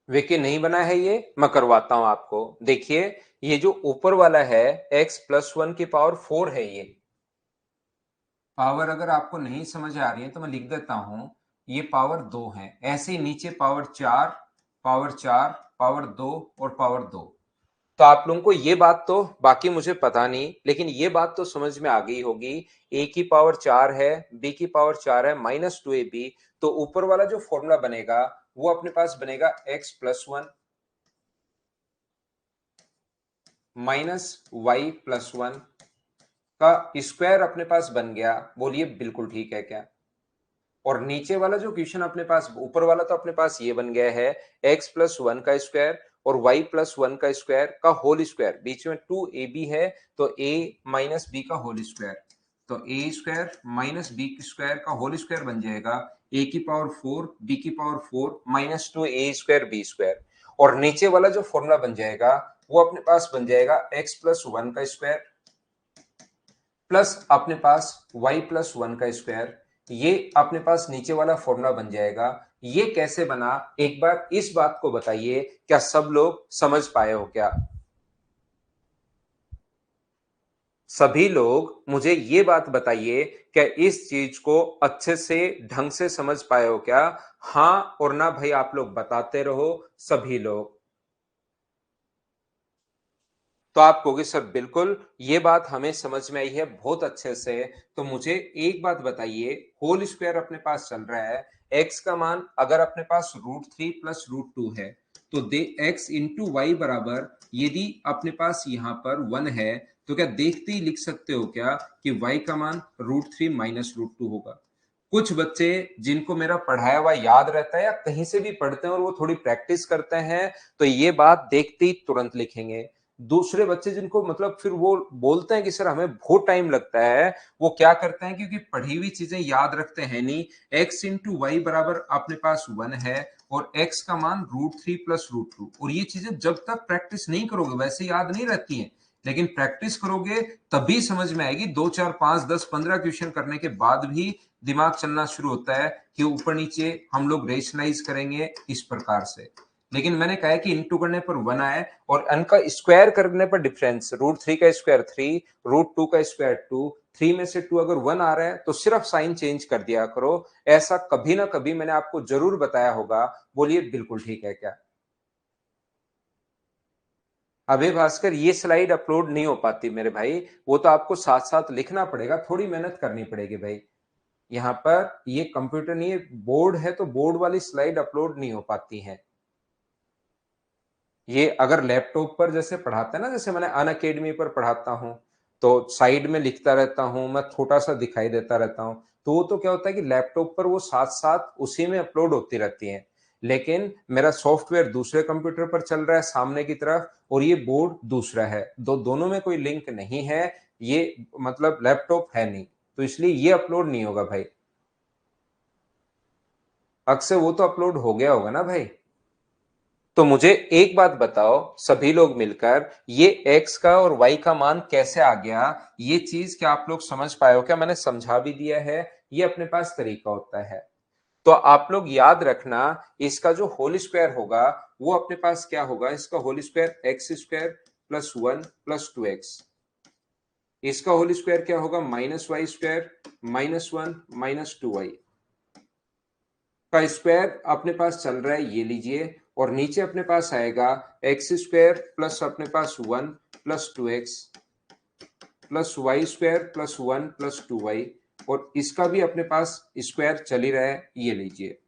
विकी नहीं बना है, ये मैं करवाता हूं आपको। देखिए, ये जो ऊपर वाला है x+1 की पावर 4 है। ये पावर अगर आपको नहीं समझ आ रही है तो मैं लिख देता हूं, ये पावर 2 है। ऐसे ही नीचे पावर 4, पावर 4, पावर 2 और पावर 2। तो आप लोगों को ये बात तो बाकी मुझे पता नहीं, लेकिन ये बात तो समझ में आ गई होगी। ए की पावर 4 है, बी की पावर 4 है, -2ab। तो ऊपर वाला जो फॉर्मूला बनेगा वो अपने पास बनेगा x+1 -y+1 का स्क्वायर अपने पास बन गया। बोलिए बिल्कुल ठीक है क्या? और नीचे वाला जो क्वेश्चन अपने पास, ऊपर वाला तो अपने पास ये बन गया है x+1 का स्क्वायर और y+1 का स्क्वायर का होल स्क्वायर, बीच में 2ab है तो a माइनस बी का होल स्क्वायर। तो a square minus B square का होल स्क्वायर बन जाएगा a की पावर 4, b की पावर 4 -2a² b स्क्वायर। और नीचे वाला जो फॉर्मूला बन जाएगा वो अपने पास बन जाएगा x+1 का स्क्वायर प्लस अपने पास y+1 का स्क्वायर। ये अपने पास नीचे वाला फॉर्मूला बन जाएगा। ये कैसे बना, एक बार इस बात को बताइए, क्या सब लोग समझ पाए हो क्या? सभी लोग मुझे ये बात बताइए, क्या इस चीज को अच्छे से ढंग से समझ पाए हो क्या? हाँ और ना भाई आप लोग बताते रहो सभी लोग। तो आप कहोगे सर बिल्कुल, ये बात हमें समझ में आई है बहुत अच्छे से। तो मुझे एक बात बताइए, होल स्क्वायर अपने पास चल रहा है, x का मान अगर अपने पास √3 प्लस √2 है तो दे x इंटू वाई बराबर, यदि अपने पास यहाँ पर 1 है तो क्या देखते ही लिख सकते हो क्या कि y का मान √3 माइनस √2 होगा? कुछ बच्चे जिनको मेरा पढ़ाया हुआ याद रहता है या कहीं से भी पढ़ते हैं और वो थोड़ी प्रैक्टिस करते हैं तो ये बात देखते ही तुरंत लिखेंगे। दूसरे बच्चे जिनको मतलब फिर वो बोलते हैं कि सर हमें बहुत टाइम लगता है, वो क्या करते हैं क्योंकि पढ़ी हुई चीजें याद रखते हैं नहीं। x इंटू वाई बराबर अपने पास 1 है और x का मान √3 प्लस √2, और ये चीजें जब तक प्रैक्टिस नहीं करोगे वैसे याद नहीं रहती हैं, लेकिन प्रैक्टिस करोगे तभी समझ में आएगी। 2 4 5 10 15 क्वेश्चन करने के बाद भी दिमाग चलना शुरू होता है कि ऊपर नीचे हम लोग रेशनलाइज करेंगे इस प्रकार से। लेकिन मैंने कहा है कि इंटू करने पर 1 आए और n का स्क्वायर करने पर डिफरेंस, √3 का स्क्वायर 3, √2 का स्क्वायर 2, 3 में से 2 अगर 1 आ रहा है तो सिर्फ साइन चेंज कर दिया करो। ऐसा कभी ना कभी मैंने आपको जरूर बताया होगा। बोलिए बिल्कुल ठीक है क्या? अभय भास्कर, ये स्लाइड अपलोड नहीं हो पाती मेरे भाई, वो तो आपको साथ साथ लिखना पड़ेगा, थोड़ी मेहनत करनी पड़ेगी भाई। यहाँ पर ये कंप्यूटर नहीं है, बोर्ड है, तो बोर्ड वाली स्लाइड अपलोड नहीं हो पाती है। ये अगर लैपटॉप पर जैसे पढ़ाते हैं ना, जैसे मैंने अन अकेडमी पर पढ़ाता हूँ तो साइड में लिखता रहता हूँ, मैं छोटा सा दिखाई देता रहता हूँ, तो वो तो क्या होता है कि लैपटॉप पर वो साथ साथ उसी में अपलोड होती रहती है। लेकिन मेरा सॉफ्टवेयर दूसरे कंप्यूटर पर चल रहा है सामने की तरफ और ये बोर्ड दूसरा है, दोनों में कोई लिंक नहीं है, ये मतलब लैपटॉप है नहीं, तो इसलिए ये अपलोड नहीं होगा भाई। अक्सर वो तो अपलोड हो गया होगा ना भाई। तो मुझे एक बात बताओ सभी लोग मिलकर, ये x का और y का मान कैसे आ गया, ये चीज क्या आप लोग समझ पाए हो क्या? मैंने समझा भी दिया है, ये अपने पास तरीका होता है। तो आप लोग याद रखना, इसका जो होल स्क्वायर होगा वो अपने पास क्या होगा, इसका whole square x square plus 1 plus 2x। इसका होल स्क्वायर क्या होगा, minus y square minus 1 minus 2y का स्क्वायर अपने पास चल रहा है, ये लीजिए। और नीचे अपने पास आएगा एक्स स्क्वायर प्लस अपने पास 1 plus 2x plus y square plus 1 plus 2y। और इसका भी अपने पास स्क्वायर चल ही रहा है, ये लीजिए।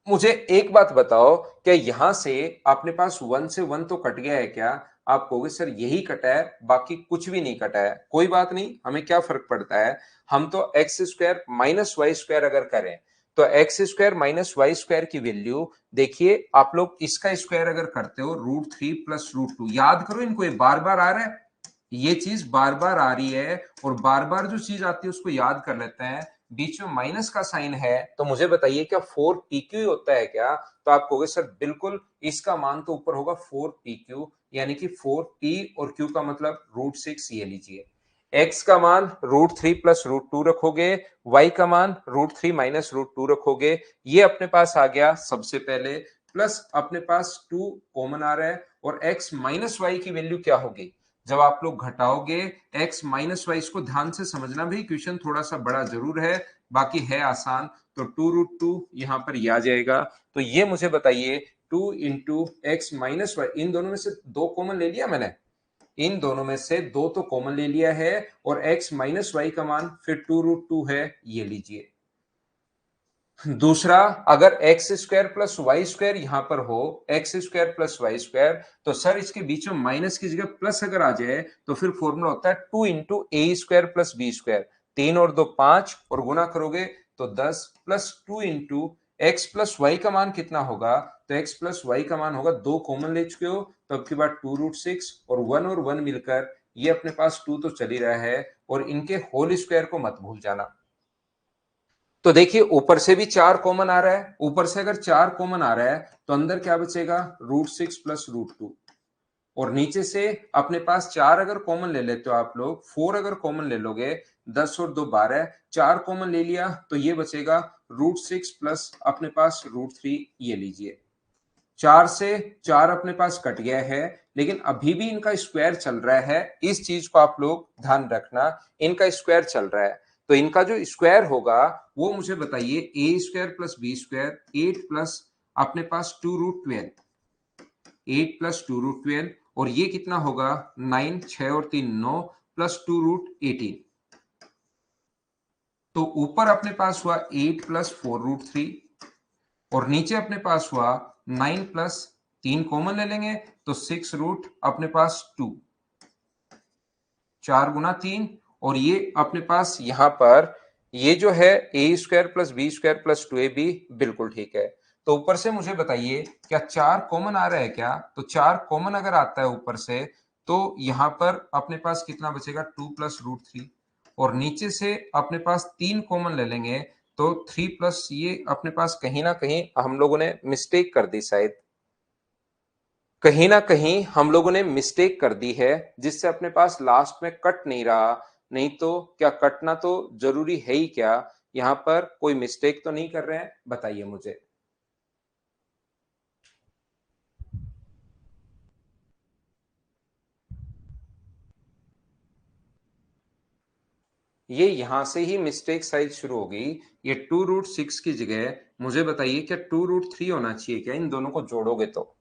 मुझे एक बात बताओ, क्या यहां से अपने पास 1 से 1 तो कट गया है क्या? आप कहोगे सर यही कटा है, बाकी कुछ भी नहीं कटा है। कोई बात नहीं, हमें क्या फर्क पड़ता है, हम तो x square minus y square अगर करें तो x square minus y square की वैल्यू देखिए, आप लोग इसका स्क्वायर अगर करते हो √3 प्लस √2, याद करो इनको, ये बार बार आ रहा है, ये चीज बार बार आ रही है, और बार बार जो चीज आती है उसको याद कर लेते हैं। बीच में माइनस का साइन है, तो मुझे बताइए क्या 4pq होता है क्या? तो आप कहोगे सर बिल्कुल, इसका मान तो ऊपर होगा 4pq, यानी कि 4p और q का मतलब √6, ये लीजिए। x का मान √3 प्लस √2 रखोगे, y का मान √3 माइनस √2 रखोगे, ये अपने पास आ गया सबसे पहले। प्लस अपने पास 2 कॉमन आ रहा है, और x माइनस वाई की वैल्यू क्या होगी जब आप लोग घटाओगे x माइनस वाई। इसको ध्यान से समझना भाई, क्वेश्चन थोड़ा सा बड़ा जरूर है, बाकी है आसान। तो 2√2 यहां पर ये आ जाएगा। तो ये मुझे बताइए 2 इंटू एक्स माइनस वाई, इन दोनों में से दो कॉमन ले लिया मैंने, इन दोनों में से दो तो कॉमन ले लिया है, और x माइनस वाई का मान फिर 2√2 है, ये लीजिए। दूसरा, अगर x square plus y square यहां पर हो, x square plus y square, तो सर इसके बीच में माइनस की जगह प्लस अगर आ जाए तो फिर फॉर्मूला होता है 2 into a square plus b square. 3 और 2 5, और गुना करोगे तो 10, plus 2 into x plus y का मान कितना होगा, तो एक्स प्लस वाई का मान होगा, दो कॉमन ले चुके हो तो अब की बात 2√6, और 1 और 1 मिलकर ये अपने पास 2 तो चल ही रहा है, और इनके होल स्क्वायर को मत भूल जाना। तो देखिए ऊपर से भी 4 कॉमन आ रहा है, ऊपर से अगर 4 कॉमन आ रहा है तो अंदर क्या बचेगा, √6 प्लस √2। और नीचे से अपने पास 4 अगर कॉमन ले लेते हो आप लोग, 4 अगर कॉमन ले लोगे, 10 और 2 12, 4 कॉमन ले लिया तो ये बचेगा √6 प्लस अपने पास √3, ये लीजिए। 4 से 4 अपने पास कट गया है, लेकिन अभी भी इनका स्क्वायर चल रहा है, इस चीज को आप लोग ध्यान रखना, इनका स्क्वायर चल रहा है। तो इनका जो स्क्वायर होगा वो मुझे बताइए, a square plus b square 8 plus अपने पास 2√12, 8 प्लस 2√12, और ये कितना होगा 9, 6 और 3 9 प्लस 2√18। तो ऊपर अपने पास हुआ 8 प्लस 4√3, और नीचे अपने पास हुआ 9 प्लस 3 कॉमन ले लेंगे तो 6 रूट अपने पास 2, 4 गुना 3, और ये अपने पास यहां पर ये जो है a square plus b square plus 2ab, बिल्कुल ठीक है। तो ऊपर से मुझे बताइए क्या 4 कॉमन आ रहा है क्या? तो 4 कॉमन अगर आता है ऊपर से, तो यहां पर अपने पास कितना बचेगा, 2 प्लस √3, और नीचे से अपने पास 3 कॉमन ले लेंगे तो 3 प्लस, ये अपने पास कहीं ना कहीं हम लोगों ने मिस्टेक कर दी, शायद कहीं ना कहीं हम लोगों ने मिस्टेक कर दी है, जिससे अपने पास लास्ट में कट नहीं रहा। नहीं तो क्या कटना तो जरूरी है ही क्या? यहां पर कोई मिस्टेक तो नहीं कर रहे हैं, बताइए मुझे। ये यहां से ही मिस्टेक साइज शुरू होगी। ये 2√6 की जगह मुझे बताइए क्या 2√3 होना चाहिए क्या? इन दोनों को जोड़ोगे तो,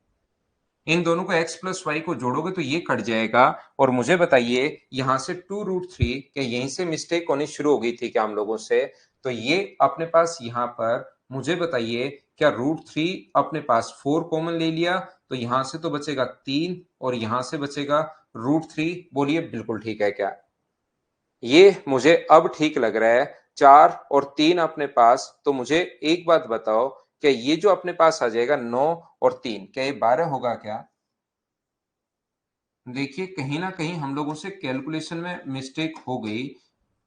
इन दोनों को x प्लस वाई को जोड़ोगे तो ये कट जाएगा। और मुझे बताइए यहां से 2√3, क्या यहीं से मिस्टेक होनी शुरू हो गई थी क्या हम लोगों से? तो ये अपने पास यहां पर मुझे बताइए क्या √3 अपने पास 4 कॉमन ले लिया, तो यहां से तो बचेगा 3, और यहां से बचेगा √3। बोलिए बिल्कुल ठीक है क्या? ये मुझे अब ठीक लग रहा है। 4 और 3 अपने पास, तो मुझे एक बात बताओ, क्या ये जो अपने पास आ जाएगा 9 और 3, क्या ये 12 होगा क्या? देखिए कहीं ना कहीं हम लोगों से कैलकुलेशन में मिस्टेक हो गई।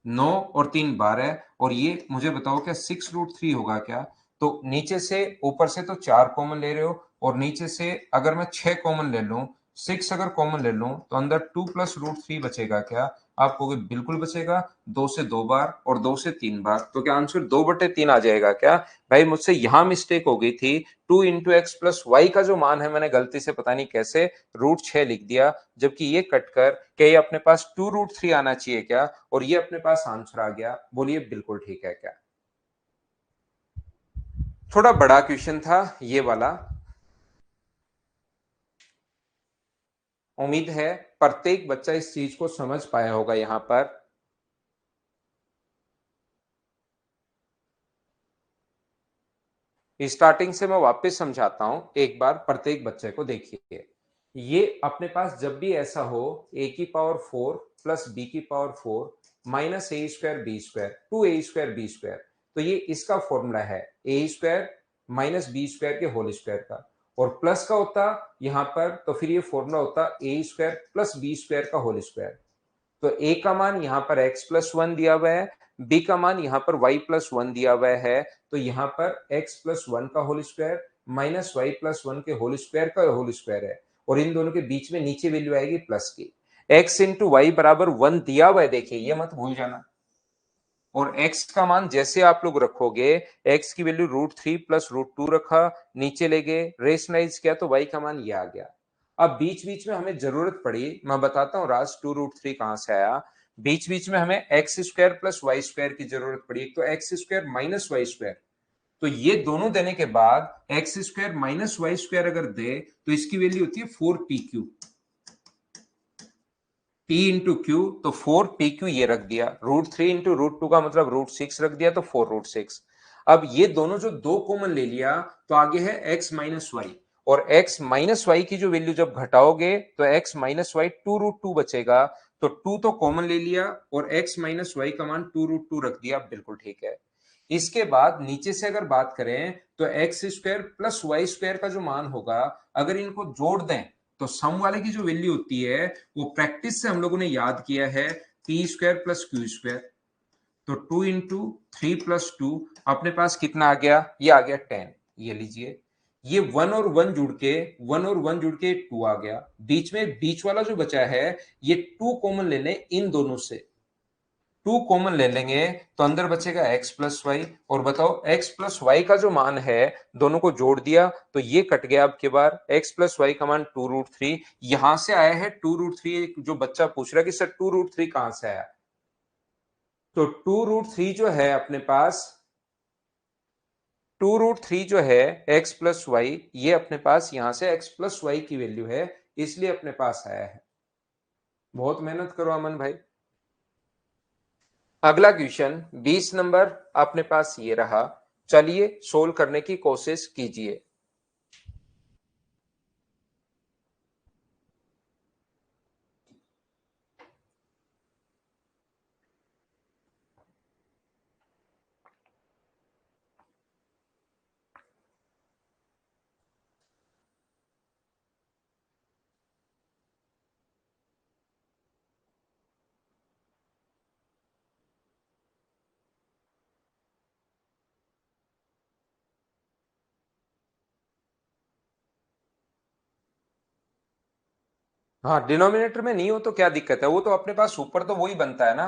9 और 3 12, और ये मुझे बताओ क्या 6√3 होगा क्या? तो नीचे से ऊपर से तो 4 कॉमन ले रहे हो, और नीचे से अगर मैं 6 कॉमन ले लूं, 6 अगर कॉमन ले लूं तो अंदर 2 प्लस रूट 3 बचेगा क्या? आप कहोगे बिल्कुल बचेगा, 2 से 2 बार और 2 से 3 बार, तो क्या आंसर 2/3 आ जाएगा क्या? भाई मुझसे यहां मिस्टेक हो गई थी, 2 इंटू एक्स प्लस वाई का जो मान है मैंने गलती से पता नहीं कैसे रूट 6 लिख दिया, जबकि ये कटकर क्या ये अपने पास 2 रूट 3 आना चाहिए क्या? और ये अपने पास आंसर आ गया। बोलिए बिल्कुल ठीक है क्या? थोड़ा बड़ा क्वेश्चन था ये वाला। उम्मीद है प्रत्येक बच्चा इस चीज को समझ पाया होगा। यहां पर स्टार्टिंग से मैं वापस समझाता हूं, एक बार प्रत्येक बच्चे को देखिए। ये अपने पास जब भी ऐसा हो ए की पावर 4 प्लस बी की power 4 minus a square b square 2a² b square, तो ये इसका फॉर्मूला है a square minus B square के होल स्क्वायर का, और प्लस का होता यहां पर तो फिर ये फॉर्मूला होता ए स्क्वायर प्लस बी स्क्वायर का होल स्क्वायर। तो ए का मान यहाँ पर x प्लस 1 दिया हुआ है, बी का मान यहाँ पर y प्लस 1 दिया हुआ है, तो यहाँ पर x प्लस 1 का whole square minus y plus 1 के होल स्क्वायर का होल स्क्वायर है, और इन दोनों के बीच में नीचे वैल्यू आएगी प्लस की। x इंटू वाई बराबर 1 दिया हुआ है, देखिए ये मत भूल जाना। और x का मान जैसे आप लोग रखोगे, x की वैल्यू रूट 3 प्लस रूट 2 रखा, नीचे ले गए रेशनलाइज किया तो y का मान ये आ गया। अब बीच बीच में हमें जरूरत पड़ी, मैं बताता हूं राज 2 रूट 3 कहां से आया। बीच बीच में हमें x square plus y square की जरूरत पड़ी, एक तो x square minus y square, तो ये दोनों देने के बाद x square minus y square अगर दे तो इसकी वैल्यू होती है 4pq, P इंटू क्यू, तो 4pq ये रख दिया, रूट 3 इंटू रूट 2 का मतलब रूट 6 रख दिया, तो 4 रूट 6। अब ये दोनों जो दो कॉमन ले लिया तो आगे है x माइनस वाई, और x माइनस वाई की जो वैल्यू जब घटाओगे तो x माइनस वाई 2 रूट 2 बचेगा, तो 2 तो कॉमन ले लिया और x माइनस वाई का मान 2 रूट 2 रख दिया, बिल्कुल ठीक है। इसके बाद नीचे से अगर बात करें तो x square plus y square का जो मान होगा, अगर इनको जोड़ दें तो सम वाले की जो वैल्यू होती है वो प्रैक्टिस से हम लोगों ने याद किया है P square plus q square, तो 2 इंटू 3 प्लस 2 अपने पास कितना आ गया? ये आ गया 10। ये लीजिए, ये 1 और 1 जुड़ के 2 आ गया, बीच में बीच वाला जो बचा है ये 2 कॉमन ले लें इन दोनों से, 2 कॉमन ले लेंगे तो अंदर बचेगा x प्लस वाई, और बताओ x प्लस वाई का जो मान है दोनों को जोड़ दिया तो ये कट गया। अब के बार x प्लस वाई का मान 2 रूट 3, यहां से आया है 2 रूट 3। जो बच्चा पूछ रहा है कि सर 2 रूट 3 कहां से आया, तो 2 रूट 3 जो है अपने पास, 2 रूट 3 जो है x प्लस वाई, ये अपने पास यहां से x प्लस वाई की वैल्यू है, इसलिए अपने पास आया है। बहुत मेहनत करो अमन भाई। अगला क्वेश्चन 20 नंबर अपने पास ये रहा, चलिए सोल्व करने की कोशिश कीजिए। हाँ, डिनोमिनेटर में नहीं हो तो क्या दिक्कत है, वो तो अपने पास ऊपर तो वही बनता है ना,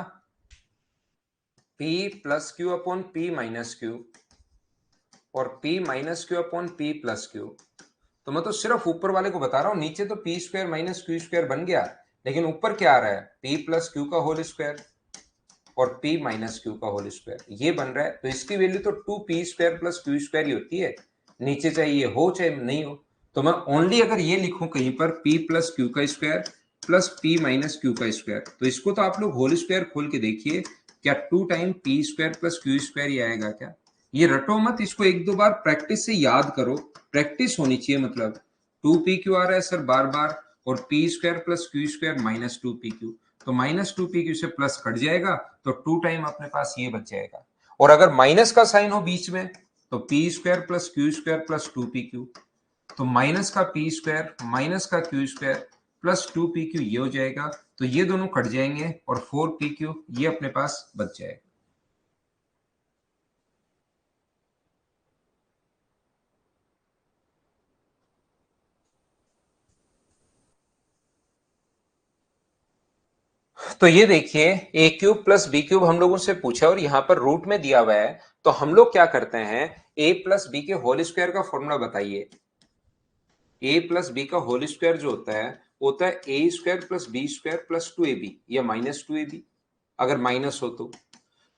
p plus Q upon P minus Q और p minus Q upon P plus Q. तो मैं तो सिर्फ ऊपर वाले को बता रहा हूं, नीचे तो p square minus q square बन गया, लेकिन ऊपर क्या आ रहा है p प्लस क्यू का होल स्क्वायर और p माइनस क्यू का होल स्क्वायर, ये बन रहा है। तो इसकी वैल्यू तो 2p square plus q square ही होती है, नीचे चाहे ये हो चाहे नहीं हो। तो मैं ओनली अगर ये लिखूं कहीं पर p प्लस क्यू का square plus p minus q का स्क्वायर, तो इसको तो आप लोग होल स्क्वायर खोल के देखिए, क्या 2 time p square plus q square ही आएगा क्या? ये रटो मत, इसको एक दो बार प्रैक्टिस से याद करो, प्रैक्टिस होनी चाहिए। मतलब 2p क्यू आ रहा है सर बार बार, और p square plus q square minus 2pq, तो माइनस 2pq से प्लस कट जाएगा, तो 2 टाइम अपने पास ये बच जाएगा। और अगर माइनस का साइन हो बीच में तो p square plus q square plus 2pq, तो माइनस का पी स्क्वायर माइनस का क्यू स्क्वायर प्लस 2pq ये हो जाएगा, तो ये दोनों कट जाएंगे और 4pq ये अपने पास बच जाएगा। तो ये देखिए ए क्यूब प्लस बी क्यूब हम लोगों से पूछा और यहाँ पर रूट में दिया हुआ है, तो हम लोग क्या करते हैं, ए प्लस बी के होल स्क्वायर का फॉर्मूला बताइए। ए प्लस बी का होल स्क्वायर जो होता है a square plus b square plus 2ab या माइनस 2ab, अगर माइनस हो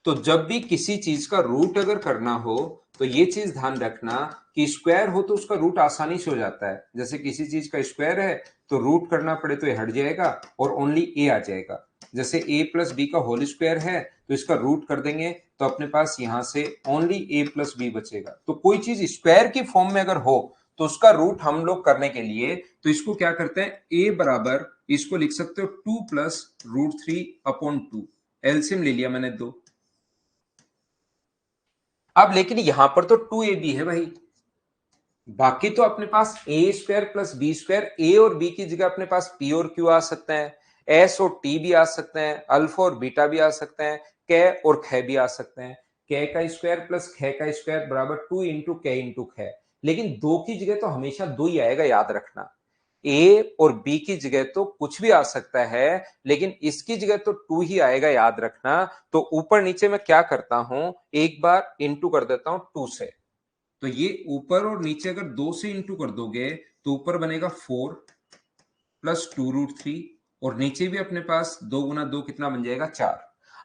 तो जब भी किसी चीज का रूट अगर करना हो तो ये चीज ध्यान रखना कि स्क्वायर हो तो उसका रूट आसानी से हो जाता है। जैसे किसी चीज का स्क्वायर है तो रूट करना पड़े तो ये हट जाएगा और ओनली ए आ जाएगा। जैसे ए प्लस बी का होल स्क्वायर है तो इसका रूट कर देंगे तो अपने पास यहां से ओनली ए प्लस बी बचेगा। तो कोई चीज स्क्वायर की फॉर्म में अगर हो तो उसका रूट हम लोग करने के लिए तो इसको क्या करते हैं, ए बराबर इसको लिख सकते हो 2 प्लस √3/2। एलसीएम ले लिया मैंने 2। अब लेकिन यहां पर तो 2ab है भाई, बाकी तो अपने पास ए स्क्वायर प्लस बी स्क्वायर, ए और बी की जगह अपने पास पी और क्यू आ सकते हैं, एस और टी भी आ सकते हैं, अल्फा और बीटा भी आ सकते हैं, कै और ख भी आ सकते हैं। कै का स्क्वायर प्लस ख का स्क्वायर बराबर 2 इंटू कै इंटू ख, लेकिन दो की जगह तो हमेशा दो ही आएगा, याद रखना। ए और बी की जगह तो कुछ भी आ सकता है, लेकिन इसकी जगह तो 2 ही आएगा, याद रखना। तो ऊपर नीचे मैं क्या करता हूं, एक बार इंटू कर देता हूं 2 से। तो ये ऊपर और नीचे अगर 2 से इंटू कर दोगे तो ऊपर बनेगा 4 प्लस 2√3 और नीचे भी अपने पास 2 गुना 2 कितना बन जाएगा, 4।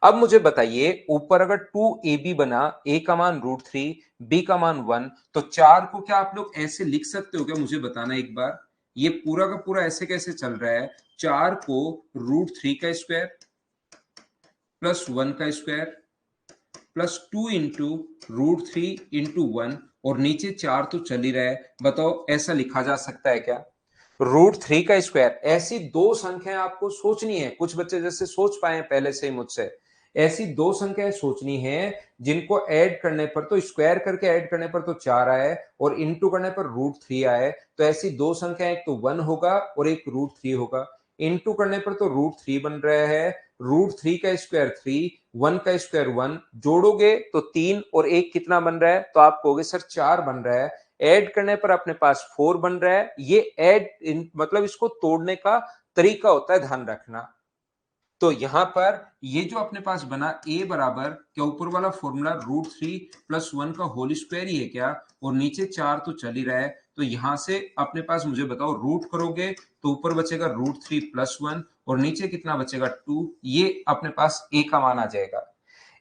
अब मुझे बताइए ऊपर अगर 2ab बना, a का मान √3, b का मान 1, तो 4 को क्या आप लोग ऐसे लिख सकते हो क्या, मुझे बताना एक बार। ये पूरा का पूरा ऐसे कैसे चल रहा है, 4 को √3 का स्क्वायर प्लस 1 का स्क्वायर प्लस 2 इंटू √3 इंटू 1 और नीचे 4 तो चल ही रहा है। बताओ ऐसा लिखा जा सकता है क्या, √3 का स्क्वायर। ऐसी दो संख्याएं आपको सोचनी है, कुछ बच्चे जैसे सोच पाए पहले से ही मुझसे, ऐसी दो संख्याएं सोचनी है जिनको ऐड करने पर तो स्क्वायर करके ऐड करने पर तो 4 आए और इंटू करने पर √3 आए। तो ऐसी दो संख्या, एक तो 1 होगा और एक √3 होगा। इंटू करने पर तो √3 बन रहा है, √3 का स्क्वायर 3, 1 का स्क्वायर 1, जोड़ोगे तो 3 और 1 कितना बन रहा है, तो आप कहोगे सर 4 बन रहा है। ऐड करने पर अपने पास 4 बन रहा है। ये ऐड मतलब इसको तोड़ने का तरीका होता है, ध्यान रखना। तो यहां पर ये जो अपने पास बना a बराबर क्या, ऊपर वाला फॉर्मूला √3 प्लस 1 का होल स्क्वायर ही है क्या, और नीचे 4 तो चल ही रहा है। तो यहां से अपने पास मुझे बताओ रूट करोगे तो ऊपर बचेगा √3 प्लस 1 और नीचे कितना बचेगा 2, ये अपने पास a का मान आ जाएगा।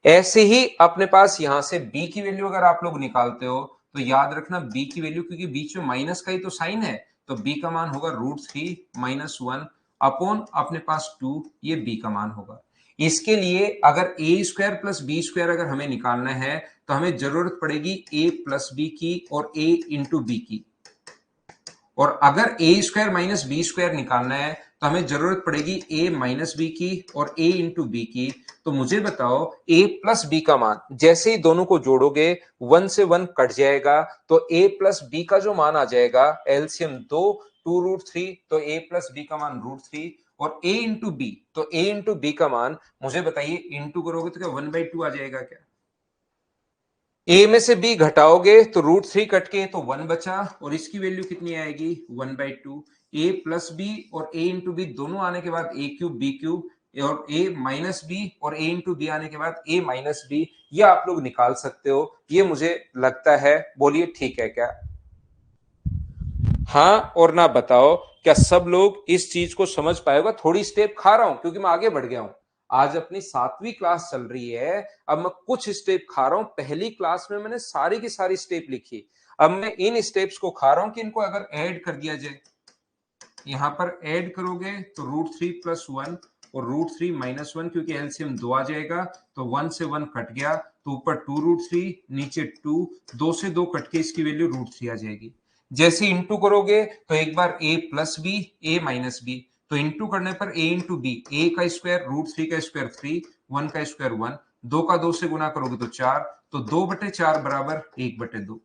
ऐसे ही अपने पास यहां से b की वैल्यू अगर आप लोग निकालते हो तो याद रखना b की वैल्यू, क्योंकि बीच में माइनस का ही तो साइन है, तो b का मान होगा √3 माइनस 1 अपॉन अपने पास 2, ये b का मान होगा। इसके लिए अगर a square plus b square अगर हमें निकालना है तो हमें जरूरत पड़ेगी a प्लस बी की और a इंटू बी की। और अगर ए स्क्वायर माइनस बी स्क्वायर निकालना है तो हमें जरूरत पड़ेगी ए माइनस बी की और ए इंटू बी की। तो मुझे बताओ ए प्लस बी का मान, जैसे ही दोनों को जोड़ोगे 1 से 1 कट जाएगा, तो ए प्लस बी का जो मान आ जाएगा एलसीएम 2 तो ए प्लस बी का मान √3 और ए इंटू बी, तो ए इंटू बी का मान मुझे बताइए, इंटू करोगे तो क्या 1/2 आ जाएगा क्या। ए में से बी घटाओगे तो √3 कट के तो 1 बचा और इसकी वैल्यू कितनी आएगी 1/2। ए प्लस बी और ए इंटू बी दोनों आने के बाद a क्यूब बी क्यूब और a माइनस बी और a इंटू बी आने के बाद a माइनस बी, ये आप लोग निकाल सकते हो। ये मुझे लगता है, बोलिए ठीक है क्या, हाँ और ना बताओ क्या सब लोग इस चीज को समझ पाएगा। थोड़ी स्टेप खा रहा हूं क्योंकि मैं आगे बढ़ गया हूं, आज अपनी 7वीं क्लास चल रही है, अब मैं कुछ स्टेप खा रहा हूं। पहली क्लास में मैंने सारी की सारी स्टेप लिखी, अब मैं इन स्टेप्स को खा रहा हूं कि इनको अगर ऐड कर दिया जाए, यहां पर ऐड करोगे तो √3 प्लस 1 और √3 माइनस 1, क्योंकि एलसीएम 2 आ जाएगा तो 1 से 1 कट गया तो ऊपर 2√3 नीचे 2, 2 से 2 कट के इसकी वैल्यू √3 आ जाएगी। जैसे इंटू करोगे तो एक बार a plus b a minus B, तो इंटू करने पर a इंटू बी, ए का स्क्वायर √3 का स्क्वायर 3, 1 का स्क्वायर 1, 2 का 2 से गुना करोगे तो 4, तो 2/4 बराबर 1/2,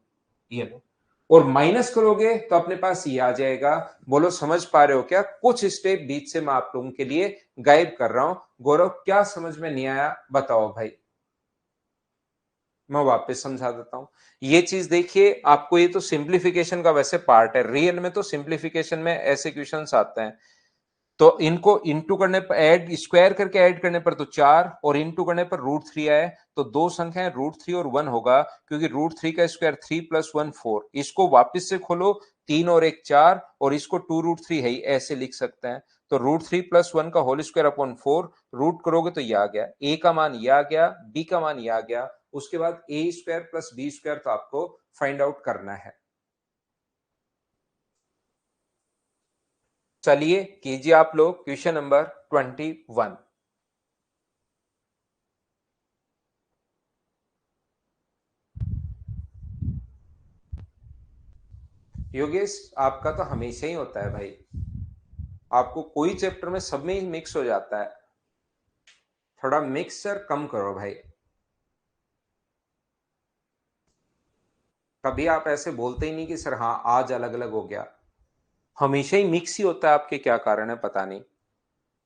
ये लो। और माइनस करोगे तो अपने पास ये आ जाएगा। बोलो समझ पा रहे हो क्या, कुछ स्टेप बीच से मैं आप लोगों के लिए गायब कर रहा हूं। गौरव क्या समझ में नहीं आया बताओ भाई, मैं वापस समझा देता हूं। ये चीज देखिए, आपको ये तो सिंप्लीफिकेशन का वैसे पार्ट है, रियल में तो सिंप्लीफिकेशन में ऐसे क्वेश्चंस आते हैं। तो इनको इंटू करने पर, ऐड स्क्वायर करके ऐड करने पर तो 4 और इंटू करने पर √3 आए, तो दो संख्याएं √3 और 1 होगा, क्योंकि √3 का स्क्वायर 3 + 1 4। इसको वापस से खोलो, 3 और 1 4, और इसको 2√3 है, ऐसे लिख सकते हैं। तो √3 + 1 का होल स्क्वायर अपॉन 4, रूट करोगे तो ये आ गया, ए का मान ये आ गया, बी का मान ये आ गया। उसके बाद a² + b² तो आपको फाइंड आउट करना है। चलिए कीजिए आप लोग क्वेश्चन नंबर 21। योगेश, आपका तो हमेशा ही होता है भाई, आपको कोई चैप्टर में सब में ही मिक्स हो जाता है, थोड़ा मिक्सचर कम करो भाई। कभी आप ऐसे बोलते ही नहीं कि सर हाँ आज अलग अलग हो गया, हमेशा ही मिक्स ही होता है, आपके क्या कारण है पता नहीं।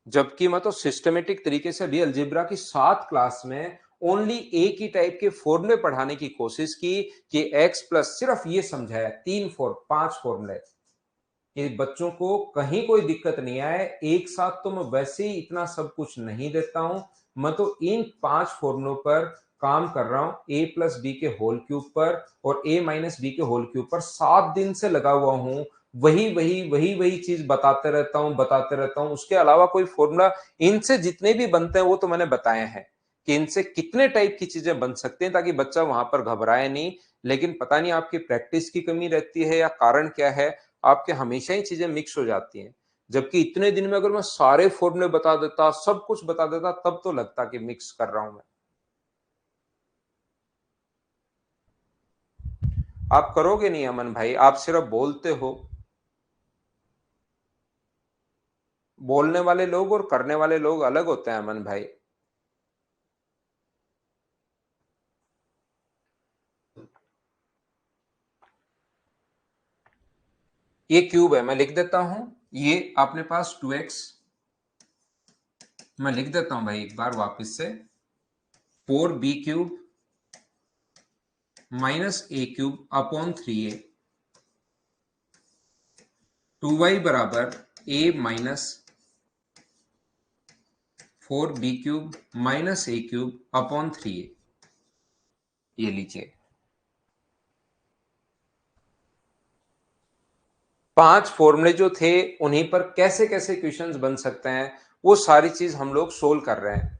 जबकि मैं तो सिस्टमेटिक तरीके से भी अलजेब्रा की 7 क्लास में ओनली एक ही टाइप के फॉर्मूले पढ़ाने की कोशिश की कि x प्लस, सिर्फ ये समझाया 5 फॉर्मूले, कि बच्चों को कहीं कोई दिक्कत नहीं आए। एक साथ तो मैं वैसे ही इतना सब कुछ नहीं देता हूं, मैं तो इन 5 फॉर्मूलों पर काम कर रहा हूं, a + b के होल क्यूब पर और a - b के होल क्यूब पर 7 दिन से लगा हुआ हूं। वही चीज बताते रहता हूं। उसके अलावा कोई फॉर्मूला, इनसे जितने भी बनते हैं वो तो मैंने बताए हैं कि इनसे कितने टाइप की चीजें बन सकती हैं, ताकि बच्चा वहां पर घबराए नहीं। लेकिन पता नहीं आपकी प्रैक्टिस की कमी रहती है या कारण क्या है, आपके हमेशा ही चीजें मिक्स हो जाती हैं। जबकि इतने दिन में अगर मैं सारे फॉर्मूले बता देता, सब कुछ बता देता, तब तो लगता कि मिक्स कर रहा हूं मैं। आप करोगे नहीं अमन भाई, आप सिर्फ बोलते हो। बोलने वाले लोग और करने वाले लोग अलग होते हैं अमन भाई। ये क्यूब है, मैं लिख देता हूं। ये अपने पास 2x, मैं लिख देता हूं भाई एक बार वापस से, 4b³ - a³ upon 3a, 2y बराबर a - 4b³ - a³ upon 3a। ये लीजिए, 5 फॉर्मूले जो थे उन्हीं पर कैसे कैसे क्वेश्चंस बन सकते हैं, वो सारी चीज हम लोग सोल्व कर रहे हैं।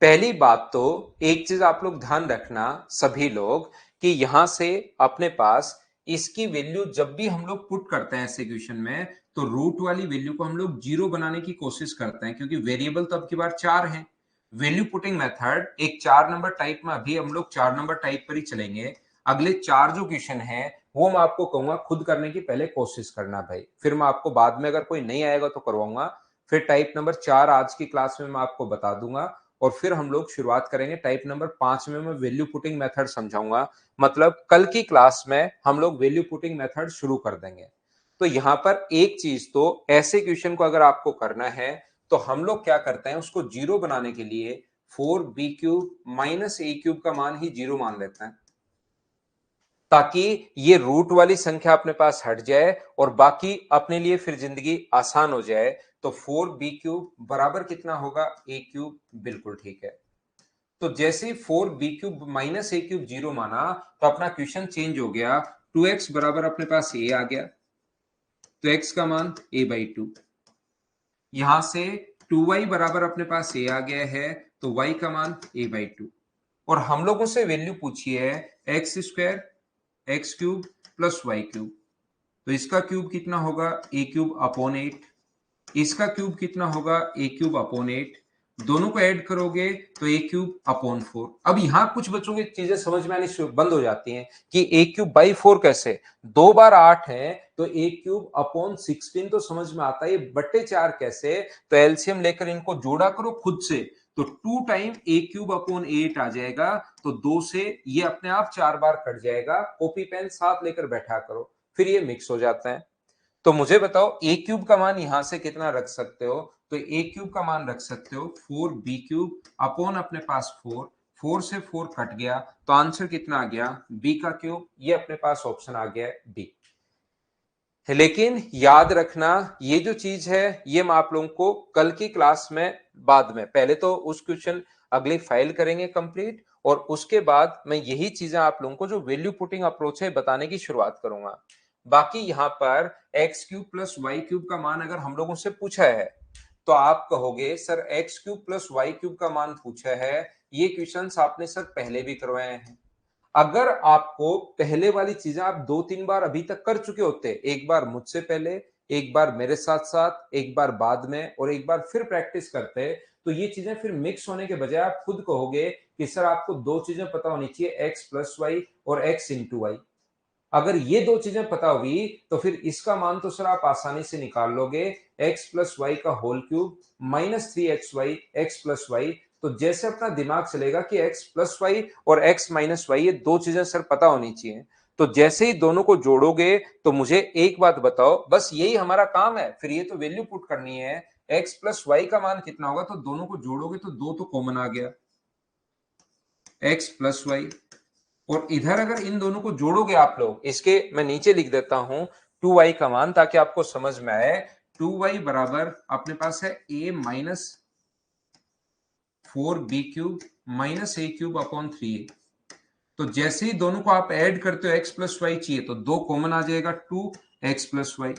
पहली बात तो एक चीज आप लोग ध्यान रखना सभी लोग, कि यहां से अपने पास इसकी वैल्यू जब भी हम लोग पुट करते हैं ऐसे क्वेश्चन में, तो रूट वाली वैल्यू को हम लोग 0 बनाने की कोशिश करते हैं, क्योंकि वेरिएबल तो अब की बार 4 है। वैल्यू पुटिंग मेथड एक 4 नंबर टाइप में, अभी हम लोग 4 नंबर टाइप पर ही चलेंगे। अगले 4 जो क्वेश्चन है वो मैं आपको कहूंगा खुद करने की पहले कोशिश करना भाई, फिर मैं आपको बाद में अगर कोई नहीं आएगा तो करवाऊंगा। फिर टाइप नंबर 4 आज की क्लास में मैं आपको बता दूंगा, और फिर हम लोग शुरुआत करेंगे टाइप नंबर 5 में। मैं वैल्यू पुटिंग मेथड समझाऊंगा, मतलब कल की क्लास में हम लोग वैल्यू पुटिंग मेथड शुरू कर देंगे। तो यहां पर एक चीज तो, ऐसे क्वेश्चन को अगर आपको करना है तो हम लोग क्या करते हैं, उसको 0 बनाने के लिए 4b³ - a³ का मान ही 0 मान लेते हैं, ताकि ये रूट वाली संख्या अपने पास हट जाए और बाकी अपने लिए फिर जिंदगी आसान हो जाए। तो 4b³ बराबर कितना होगा, a³। बिल्कुल ठीक है। तो जैसे ही 4b³ - a³ 0 माना, तो अपना क्वेश्चन चेंज हो गया। 2x बराबर अपने पास a आ गया, तो x का मान a/2। यहां से 2y बराबर अपने पास a आ गया है, तो y का मान a/2। और हम लोगों से वैल्यू पूछी है x² x³ + y³। तो इसका क्यूब कितना होगा, a³ अपॉन 8। इसका क्यूब कितना होगा, a³ अपॉन 8। दोनों को ऐड करोगे तो a³ अपॉन 4। अब यहां कुछ बच्चों की चीजें समझ में आनी बंद हो जाती हैं कि a³/4 कैसे, 2 बार 8 है तो a³ अपॉन 16 तो समझ में आता है, बट्टे 4 कैसे। तो एलसीएम लेकर इनको जोड़ा करो खुद से, तो 2 टाइम a³ अपॉन 8 आ जाएगा। तो 2 से ये अपने आप 4 बार कट जाएगा, कॉपी पेन साथ लेकर बैठा करो, फिर ये मिक्स हो जाता है। तो मुझे बताओ a³ का मान यहां से कितना रख सकते हो, तो a³ का मान रख सकते हो 4b³ अपॉन अपने पास 4। 4 से 4 कट गया तो आंसर कितना आ गया b का क्यूब। ये अपने पास ऑप्शन आ गया बी। लेकिन याद रखना ये जो चीज है ये मैं आप लोगों को कल की क्लास में बाद में, पहले तो उस क्वेश्चन अगली फाइल करेंगे कंप्लीट, और उसके बाद मैं यही चीजें आप लोगों को जो वैल्यू पुटिंग अप्रोच है बताने की शुरुआत करूंगा। बाकी यहाँ पर x cube plus Y cube का मान अगर हम लोगों से पूछा है तो आप कहोगे sir x cube plus Y cube का मान पूछा है, ये क्वेश्चन आपने सर पहले भी करवाए हैं। अगर आपको पहले वाली चीजें आप 2-3 बार अभी तक कर चुके होते, एक बार मुझसे पहले, एक बार मेरे साथ साथ, एक बार बाद में, और एक बार फिर प्रैक्टिस करते, तो ये चीजें फिर मिक्स होने के बजाय आप खुद कहोगे कि सर आपको दो चीजें पता होनी चाहिए, एक्स प्लस वाई और एक्स इंटू वाई। अगर ये दो चीजें पता हुई तो फिर इसका मान तो सर आप आसानी से निकाल लोगे, एक्स प्लस वाई का whole cube minus 3xy x plus y. तो जैसे अपना दिमाग चलेगा कि एक्स प्लस वाई और एक्स माइनस वाई ये दो चीजें सर पता होनी चाहिए, तो जैसे ही दोनों को जोड़ोगे तो मुझे एक बात बताओ, बस यही हमारा काम है, फिर ये तो वैल्यू पुट करनी है, एक्स प्लस वाई का मान कितना होगा, तो दोनों को जोड़ोगे तो दो तो कॉमन आ गया, एक्स प्लस वाई। और इधर अगर इन दोनों को जोड़ोगे आप लोग, इसके मैं नीचे लिख देता हूं 2y का मान ताकि आपको समझ में आए। 2y बराबर अपने पास है a minus 4b cube minus a cube upon 3a। तो जैसे ही दोनों को आप ऐड करते हो, x प्लस वाई चाहिए तो दो कॉमन आ जाएगा, 2x प्लस वाई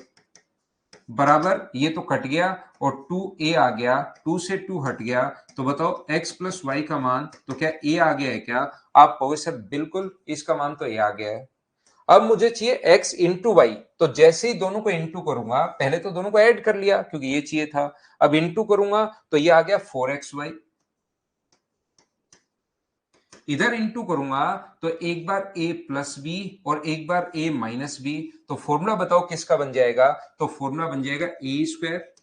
बराबर ये तो कट गया और 2a आ गया, 2 से 2 हट गया, तो बताओ x प्लस वाई का मान, तो क्या a आ गया है क्या? आप कहोगे सर बिल्कुल इसका मान तो a आ गया है। अब मुझे चाहिए x इंटू वाई, तो जैसे ही दोनों को इंटू करूंगा, पहले तो दोनों को ऐड कर लिया क्योंकि ये चाहिए था, अब इंटू करूंगा तो ये आ गया 4xy। इधर इंटू करूंगा तो एक बार a प्लस बी और एक बार a माइनस बी, तो फॉर्मूला बताओ किसका बन जाएगा, तो फॉर्मूला बन जाएगा a square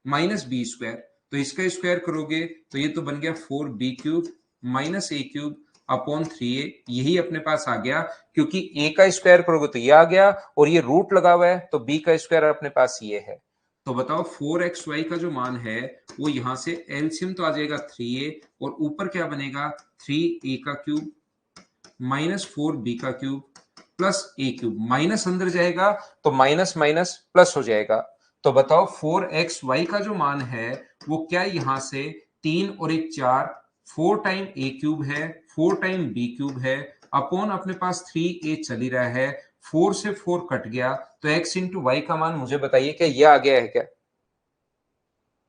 minus B square. तो इसका स्क्वायर करोगे तो ये तो बन गया 4b cube minus a cube upon 3a। यही अपने पास आ गया क्योंकि a का स्क्वायर करोगे तो ये आ गया और ये रूट लगा हुआ है, तो b का स्क्वायर अपने पास ये है। तो बताओ 4xy का जो मान है वो यहां से एलसीएम तो आ जाएगा 3a, और ऊपर क्या बनेगा 3a का क्यूब माइनस 4b का cube plus a cube, minus अंदर जाएगा तो माइनस माइनस प्लस हो जाएगा। तो बताओ 4xy का जो मान है वो क्या यहां से 3 और एक 4, 4 टाइम a क्यूब है, 4 टाइम b क्यूब है, अपॉन अपने पास 3a चल ही रहा है, 4 से 4 कट गया, तो x इंटू वाई का मान मुझे बताइए क्या ये आ गया है क्या?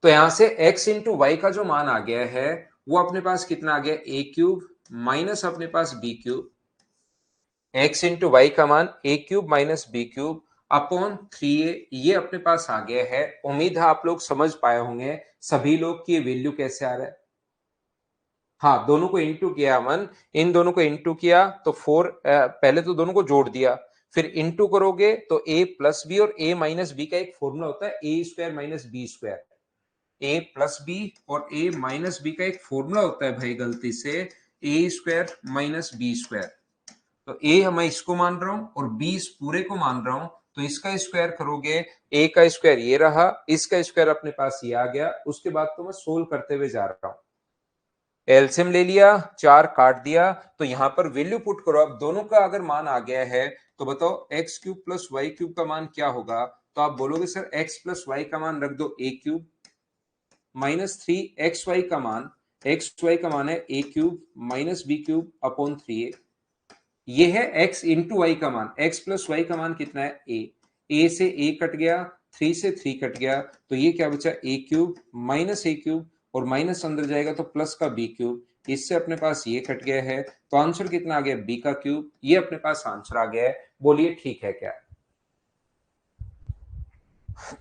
तो यहां से x इंटू वाई का जो मान आ गया है वो अपने पास कितना आ गया, a क्यूब माइनस अपने पास b cube, x into y का मान a cube minus b cube upon 3a, ये अपने पास आ गया है। उम्मीद है आप लोग समझ पाए होंगे सभी लोग की ये वैल्यू कैसे आ रहा है। हाँ, दोनों को इंटू किया अमन, इन दोनों को इंटू किया तो 4, पहले तो दोनों को जोड़ दिया, फिर इंटू करोगे तो a प्लस बी और a माइनस बी का एक फॉर्मूला होता है a square minus B square, A plus B और ए माइनस बी का एक फॉर्मूला होता है भाई गलती से ए स्क्वायर माइनस बी स्क्वायर। तो ए मैं इसको मान रहा हूं और बी इस पूरे को मान रहा हूं, तो इसका स्क्वायर करोगे, ए का स्क्वायर ये रहा, इसका स्क्वायर अपने पास ये आ गया। उसके बाद तो मैं सोल्व करते हुए जा रहा हूं, एलसीएम ले लिया, 4 काट दिया, तो यहां पर वैल्यू पुट करो। अब दोनों का अगर मान आ गया है तो बताओ X cube plus Y cube का मान क्या होगा, तो आप बोलोगे सर एक्स प्लस वाई का मान रख दो ए क्यूब माइनस 3xy का मान, एक्स वाई का मान है a cube minus b cube upon 3a। ये है x इंटू वाई का मान, x प्लस वाई का मान कितना है a से a कट गया, 3 से 3 कट गया, तो ये क्या बचा a cube minus a cube, और माइनस अंदर जाएगा तो प्लस का b क्यूब, इससे अपने पास ये कट गया है, तो आंसर कितना आ गया b का क्यूब। ये अपने पास आंसर आ गया है, बोलिए ठीक है क्या?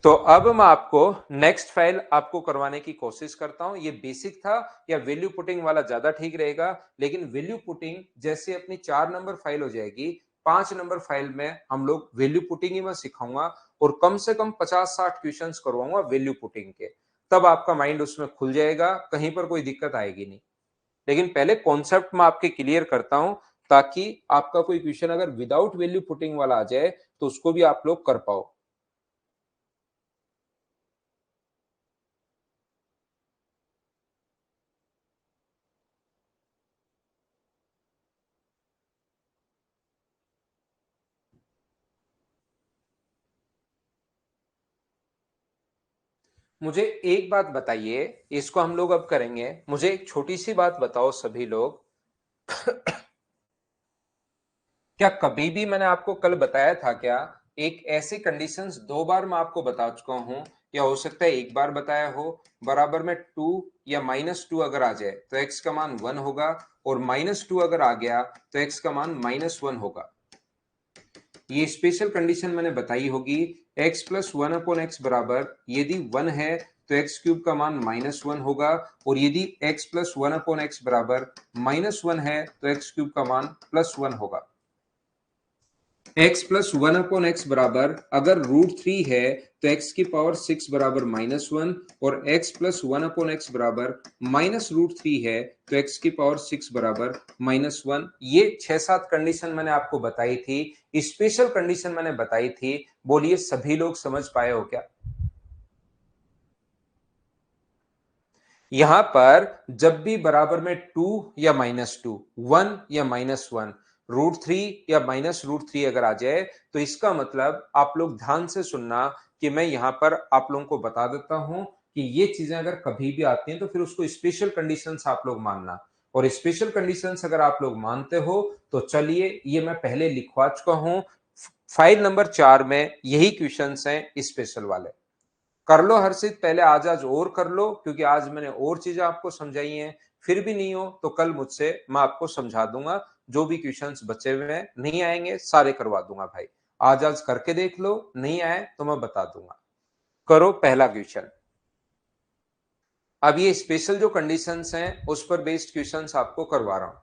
तो अब मैं आपको नेक्स्ट फाइल आपको करवाने की कोशिश करता हूं। ये बेसिक था या वैल्यू पुटिंग वाला ज्यादा ठीक रहेगा, लेकिन वैल्यू पुटिंग जैसे अपनी 4 नंबर फाइल हो जाएगी, 5 नंबर फाइल में हम लोग वैल्यू पुटिंग ही मैं सिखाऊंगा और कम से कम 50-60 क्वेश्चंस करवाऊंगा वैल्यू पुटिंग के, तब आपका माइंड उसमें खुल जाएगा, कहीं पर कोई दिक्कत आएगी नहीं। लेकिन पहले कॉन्सेप्ट में आपके क्लियर करता हूं ताकि आपका कोई क्वेश्चन अगर विदाउट वैल्यू पुटिंग वाला आ जाए तो उसको भी आप लोग कर पाओ। मुझे एक बात बताइए, इसको हम लोग अब करेंगे। मुझे एक छोटी सी बात बताओ सभी लोग। क्या कभी भी मैंने आपको कल बताया था क्या, एक ऐसी कंडीशंस 2 बार मैं आपको बता चुका हूं, या हो सकता है एक बार बताया हो, बराबर में 2 या -2 अगर आ जाए तो x का मान 1 होगा, और -2 अगर आ गया तो x का मान -1 होगा। ये स्पेशल कंडीशन मैंने बताई होगी। x प्लस 1 अपॉन एक्स बराबर यदि 1 है तो एक्स क्यूब का मान -1 होगा, और यदि x प्लस 1 अपॉन एक्स बराबर -1 है तो एक्स क्यूब का मान +1 होगा। x प्लस 1 अपॉन एक्स बराबर अगर √3 है तो x की पावर 6 बराबर -1, और x प्लस 1 अपॉन एक्स बराबर -√3 है तो x की पावर 6 बराबर -1। ये 6-7 कंडीशन मैंने आपको बताई थी, स्पेशल कंडीशन मैंने बताई थी। बोलिए सभी लोग समझ पाए हो क्या? यहां पर जब भी बराबर में 2 या -2, 1 या -1, √3 या -√3 अगर आ जाए तो इसका मतलब आप लोग ध्यान से सुनना कि मैं यहां पर आप लोगों को बता देता हूं कि ये चीजें अगर कभी भी आती हैं तो फिर उसको स्पेशल कंडीशंस आप लोग मानना। और स्पेशल कंडीशंस अगर आप लोग मानते हो तो चलिए, ये मैं पहले लिखवा चुका हूं। फाइल नंबर 4 में यही क्वेश्चंस हैं स्पेशल वाले। कर लो हर्षित, पहले आज आज और कर लो, क्योंकि आज मैंने और चीजें आपको समझाई हैं। फिर भी नहीं हो तो कल मुझसे मैं आपको समझा दूंगा। जो भी क्वेश्चंस बचे हुए हैं नहीं आएंगे सारे करवा दूंगा भाई। आज आज करके देख लो, नहीं आए तो मैं बता दूंगा। करो पहला क्वेश्चन। अब ये स्पेशल जो कंडीशंस हैं उस पर बेस्ड क्वेश्चंस आपको करवा रहा हूं।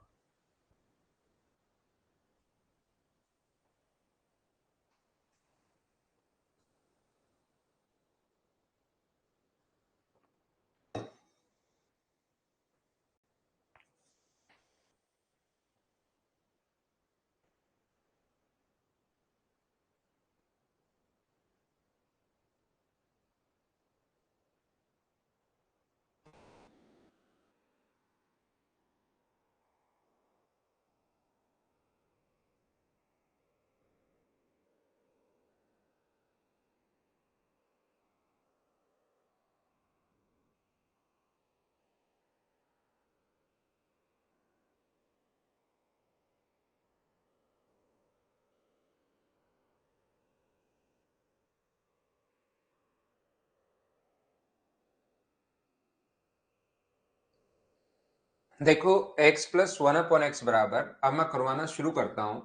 देखो, x प्लस 1 अपॉन एक्स बराबर, अब मैं करवाना शुरू करता हूं।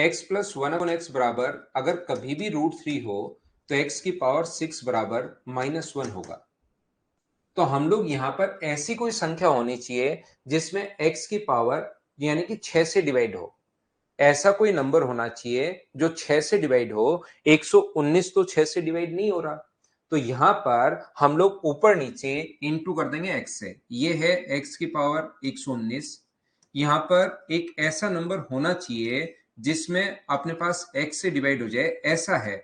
x प्लस 1 अपॉन एक्स बराबर अगर कभी भी √3 हो तो x की पावर 6 बराबर -1 होगा। तो हम लोग यहां पर ऐसी कोई संख्या होनी चाहिए जिसमें x की पावर यानी कि 6 से डिवाइड हो। ऐसा कोई नंबर होना चाहिए जो 6 से डिवाइड हो। 119 तो 6 से डिवाइड नहीं हो रहा, तो यहां पर हम लोग ऊपर नीचे इंटू कर देंगे x से। ये है x की पावर 119। यहां पर एक ऐसा नंबर होना चाहिए जिसमें अपने पास x से डिवाइड हो जाए, ऐसा है।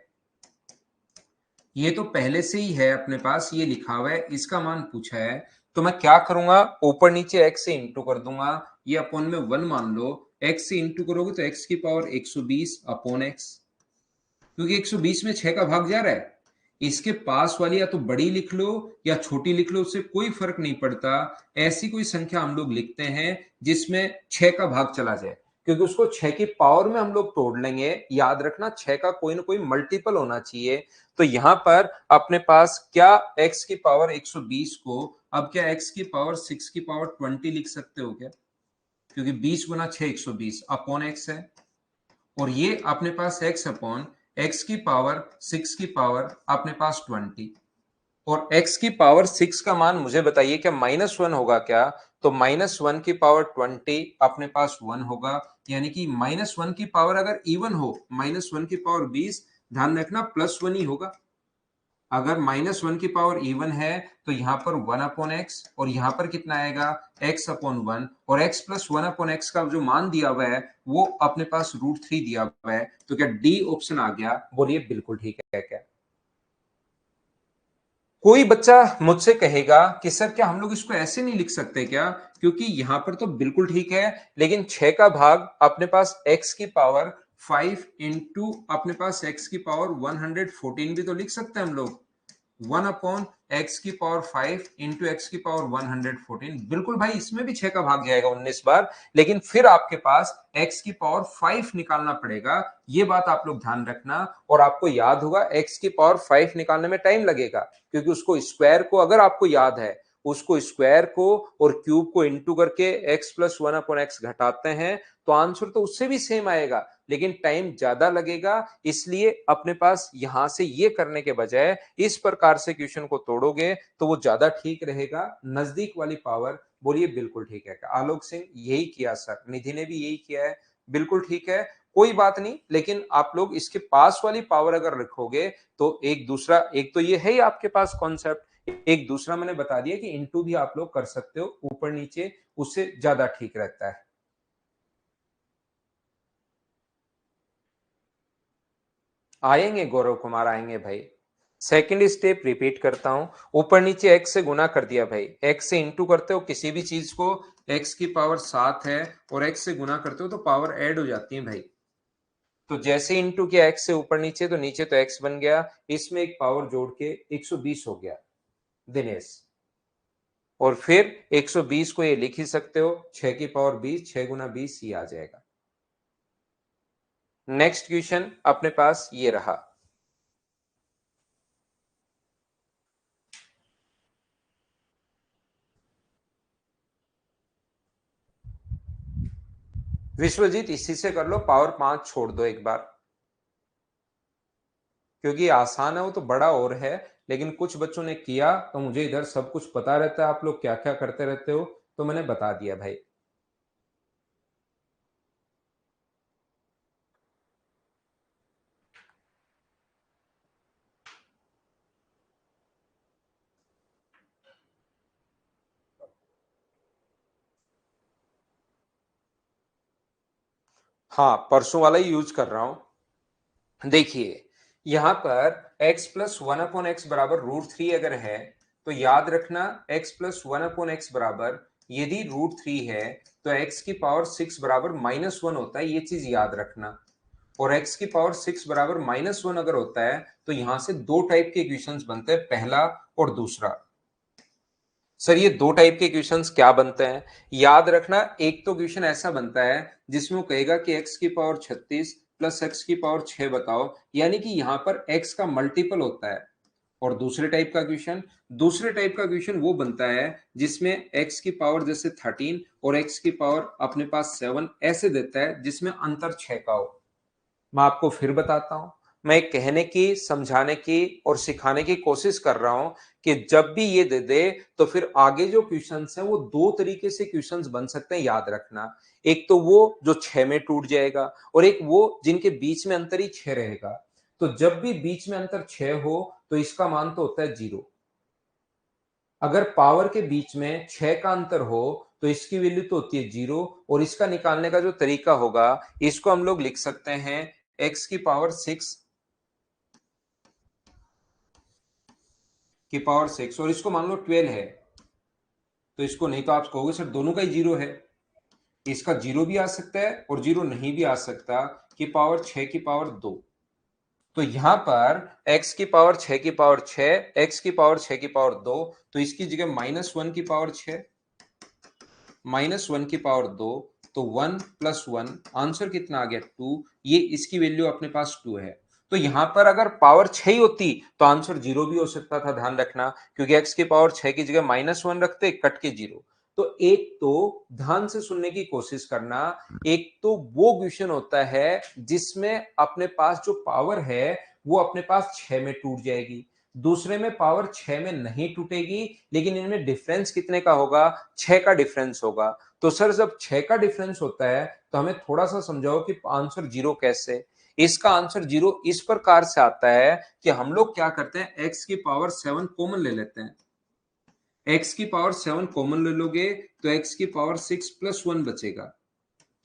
ये तो पहले से ही है अपने पास, ये लिखा हुआ है, इसका मान पूछा है। तो मैं क्या करूंगा, ऊपर नीचे x से इंटू कर दूंगा। ये अपॉन में 1 मान लो, x से इंटू करोगे तो x की पावर 120 अपॉन x, क्योंकि 120 में 6 का भाग जा रहा है। इसके पास वाली या तो बड़ी लिख लो या छोटी लिख लो, उससे कोई फर्क नहीं पड़ता। ऐसी कोई संख्या हम लोग लिखते हैं जिसमें 6 का भाग चला जाए, क्योंकि उसको 6 की पावर में हम लोग तोड़ लेंगे। याद रखना 6 का कोई ना कोई मल्टीपल होना चाहिए। तो यहां पर अपने पास क्या x की पावर 120 को अब क्या x की पावर 6 की पावर 20 लिख सकते हो क्या? क्योंकि 20 गुना 6 120 अपॉन x है, और ये अपने पास x अपॉन x की पावर 6 की पावर अपने पास 20, और x की पावर 6 का मान मुझे बताइए क्या -1 होगा क्या? तो -1 की पावर 20 अपने पास 1 होगा, यानी कि -1 की पावर अगर इवन हो, -1 की पावर 20, ध्यान रखना +1 ही होगा। अगर -1 की पावर इवन है तो यहां पर 1 अपॉन एक्स, और यहां पर कितना आएगा x अपॉन 1, और x प्लस 1 अपॉन एक्स का जो मान दिया हुआ है वो अपने पास √3 दिया हुआ है। तो क्या डी ऑप्शन आ गया? बोलिए बिल्कुल ठीक है क्या? कोई बच्चा मुझसे कहेगा कि सर क्या हम लोग इसको ऐसे नहीं लिख सकते क्या, क्योंकि यहां पर तो बिल्कुल ठीक है, लेकिन 6 का भाग अपने पास x की पावर 5 इंटू अपने पास x की पावर 114 भी तो लिख सकते हैं हम लोग। 1/x⁴ into x⁴ 114। बिल्कुल भाई, इसमें भी 6 का भाग जाएगा 19 बार, लेकिन फिर आपके पास x⁴ निकालना पड़ेगा। ये बात आप लोग ध्यान रखना। और आपको याद होगा x⁴ निकालने में टाइम लगेगा, क्योंकि उसको स्क्वायर को, अगर आपको याद है, उसको स्क्वायर को और क्यूब को इंटू करके x + 1/x घटाते हैं, तो आंसर तो उससे भी सेम आएगा, लेकिन टाइम ज्यादा लगेगा। इसलिए अपने पास यहां से ये करने के बजाय इस प्रकार से क्वेश्चन को तोड़ोगे तो वो ज्यादा ठीक रहेगा। नजदीक वाली पावर। बोलिए बिल्कुल ठीक है। आलोक सिंह यही किया सर, निधि ने भी यही किया है। बिल्कुल ठीक है, कोई बात नहीं, लेकिन आप लोग इसके पास वाली पावर अगर रखोगे तो एक दूसरा, एक तो ये है ही आपके पास कॉन्सेप्ट, एक दूसरा मैंने बता दिया कि इंटू भी आप लोग कर सकते हो ऊपर नीचे, उससे ज्यादा ठीक रहता है। आएंगे गौरव कुमार, आएंगे भाई। सेकंड स्टेप रिपीट करता हूं। ऊपर नीचे x से गुना कर दिया भाई, x से इंटू करते हो किसी भी चीज को, x⁴ है और x से गुना करते हो तो पावर ऐड हो जाती है भाई। तो जैसे इंटू किया x से ऊपर नीचे, तो नीचे तो x बन गया, इसमें एक पावर जोड़ के 120 हो गया दिनेश। और फिर 120 को ये लिख ही सकते हो, 6⁻20, 6 × 20 ये आ जाएगा। नेक्स्ट क्वेश्चन अपने पास ये रहा। विश्वजीत इसी से कर लो, पावर 5 छोड़ दो एक बार, क्योंकि आसान है वो तो बड़ा और है, लेकिन कुछ बच्चों ने किया तो मुझे इधर सब कुछ पता रहता है, आप लोग क्या क्या करते रहते हो, तो मैंने बता दिया भाई। हाँ, परसों वाला ही यूज कर रहा हूं। देखिए यहां पर x + 1/x बराबर √3 अगर है, तो याद रखना x + 1/x बराबर, यदि √3 है तो x⁴ बराबर -1 होता है, ये चीज याद रखना। और x⁴ बराबर -1 अगर होता है तो यहां से दो टाइप के इक्वेशंस बनते हैं, पहला और दूसरा। सर ये दो टाइप के क्वेश्चंस क्या बनते हैं, याद रखना। एक तो क्वेश्चन ऐसा बनता है जिसमें वो कहेगा कि x⁴ 36 + x⁴ 6 बताओ, यानी कि यहां पर x का मल्टीपल होता है। और दूसरे टाइप का क्वेश्चन वो बनता है जिसमें x⁴ जैसे 13 और x⁴ अपने पास 7 ऐसे देता है, जिसमें अंतर 6 का हो। मैं आपको फिर बताता हूं, मैं कहने की, समझाने की और सिखाने की कोशिश कर रहा हूं कि जब भी ये दे दे तो फिर आगे जो क्वेश्चंस हैं वो दो तरीके से क्वेश्चंस बन सकते हैं, याद रखना। एक तो वो जो 6 में टूट जाएगा, और एक वो जिनके बीच में अंतर ही 6 रहेगा। तो जब भी बीच में अंतर 6 हो तो इसका मान तो होता है 0। अगर पावर के बीच में 6 का अंतर हो तो इसकी वैल्यू तो होती है 0। और इसका निकालने का जो तरीका होगा, इसको हम लोग लिख सकते हैं x⁴ और इसको मान लो 12 है, तो इसको नहीं तो आप कहोगे सर दोनों का ही 0 है। इसका 0 भी आ सकता है और 0 नहीं भी आ सकता, की पावर 6⁻2। तो यहां पर x⁻6⁻6, x⁻6⁻2, तो इसकी जगह -1⁻6, -1⁻2, तो 1 + 1, आंसर कितना आ गया 2। ये इसकी वैल्यू अपने पास 2 है। तो यहां पर अगर पावर 6 ही होती तो आंसर 0 भी हो सकता था, ध्यान रखना, क्योंकि x⁻6 की जगह -1 रखते, कट के 0। तो एक तो ध्यान से सुनने की कोशिश करना, एक तो वो क्वेश्चन होता है जिसमें अपने पास जो पावर है वो अपने पास 6 में टूट जाएगी, दूसरे में पावर 6 में नहीं टूटेगी, लेकिन इनमें डिफरेंस कितने का होगा, 6 का डिफरेंस होगा। तो सर जब 6 का डिफरेंस होता है तो हमें थोड़ा सा समझाओ कि आंसर 0 कैसे। इसका आंसर 0 इस प्रकार से आता है कि हम लोग क्या करते हैं, x⁻7 कॉमन ले लेते हैं। x⁻7 कॉमन ले लोगे तो x⁻6 + 1 बचेगा,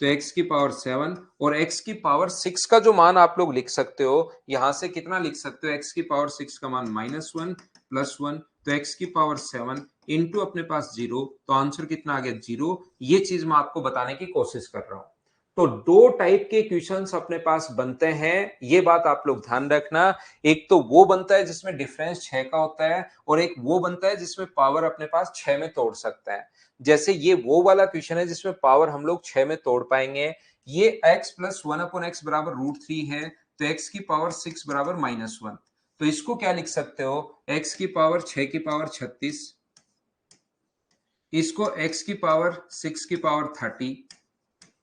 तो x⁻7 और x⁻6 का जो मान आप लोग लिख सकते हो, यहां से कितना लिख सकते हो, x⁻6 का मान -1 + 1, तो x⁻7 इंटू अपने पास 0, तो आंसर कितना आ गया 0। ये चीज मैं आपको बताने की कोशिश कर रहा हूं। तो दो टाइप के क्वेश्चंस अपने पास बनते हैं, ये बात आप लोग ध्यान रखना। एक तो वो बनता है जिसमें डिफरेंस 6 का होता है, और एक वो बनता है जिसमें पावर अपने पास 6 में तोड़ सकते हैं। जैसे ये वो वाला क्वेश्चन है जिसमें पावर हम लोग 6 में तोड़ पाएंगे। ये x प्लस 1/x बराबर √3 है, तो x की पावर 6 बराबर -1। तो इसको क्या लिख सकते हो, x की पावर 6 की पावर 36, इसको x की पावर 6 की पावर 30,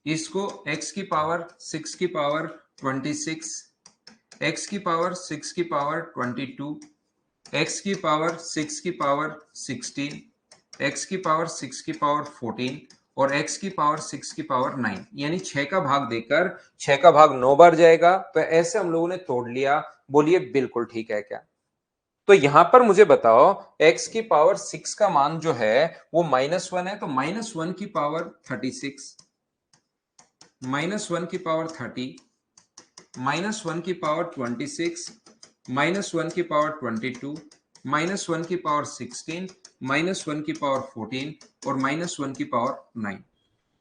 इसको x की पावर 6 की पावर 26, x की पावर 6 की पावर 22, x की पावर 6 की पावर 16, x की पावर 6 की पावर 14 और x की पावर 6 की पावर 9। यानी 6 का भाग देकर 6 का भाग 9 बार जाएगा। तो ऐसे हम लोगों ने तोड़ लिया। बोलिए बिल्कुल ठीक है क्या? तो यहां पर मुझे बताओ, x की पावर 6 का मान जो है वो -1 है, तो -1 की पावर 36, -1 की पावर 30, -1 की पावर 26, -1 की पावर 22, -1 की पावर 16, -1 की पावर 14 और -1 की पावर 9।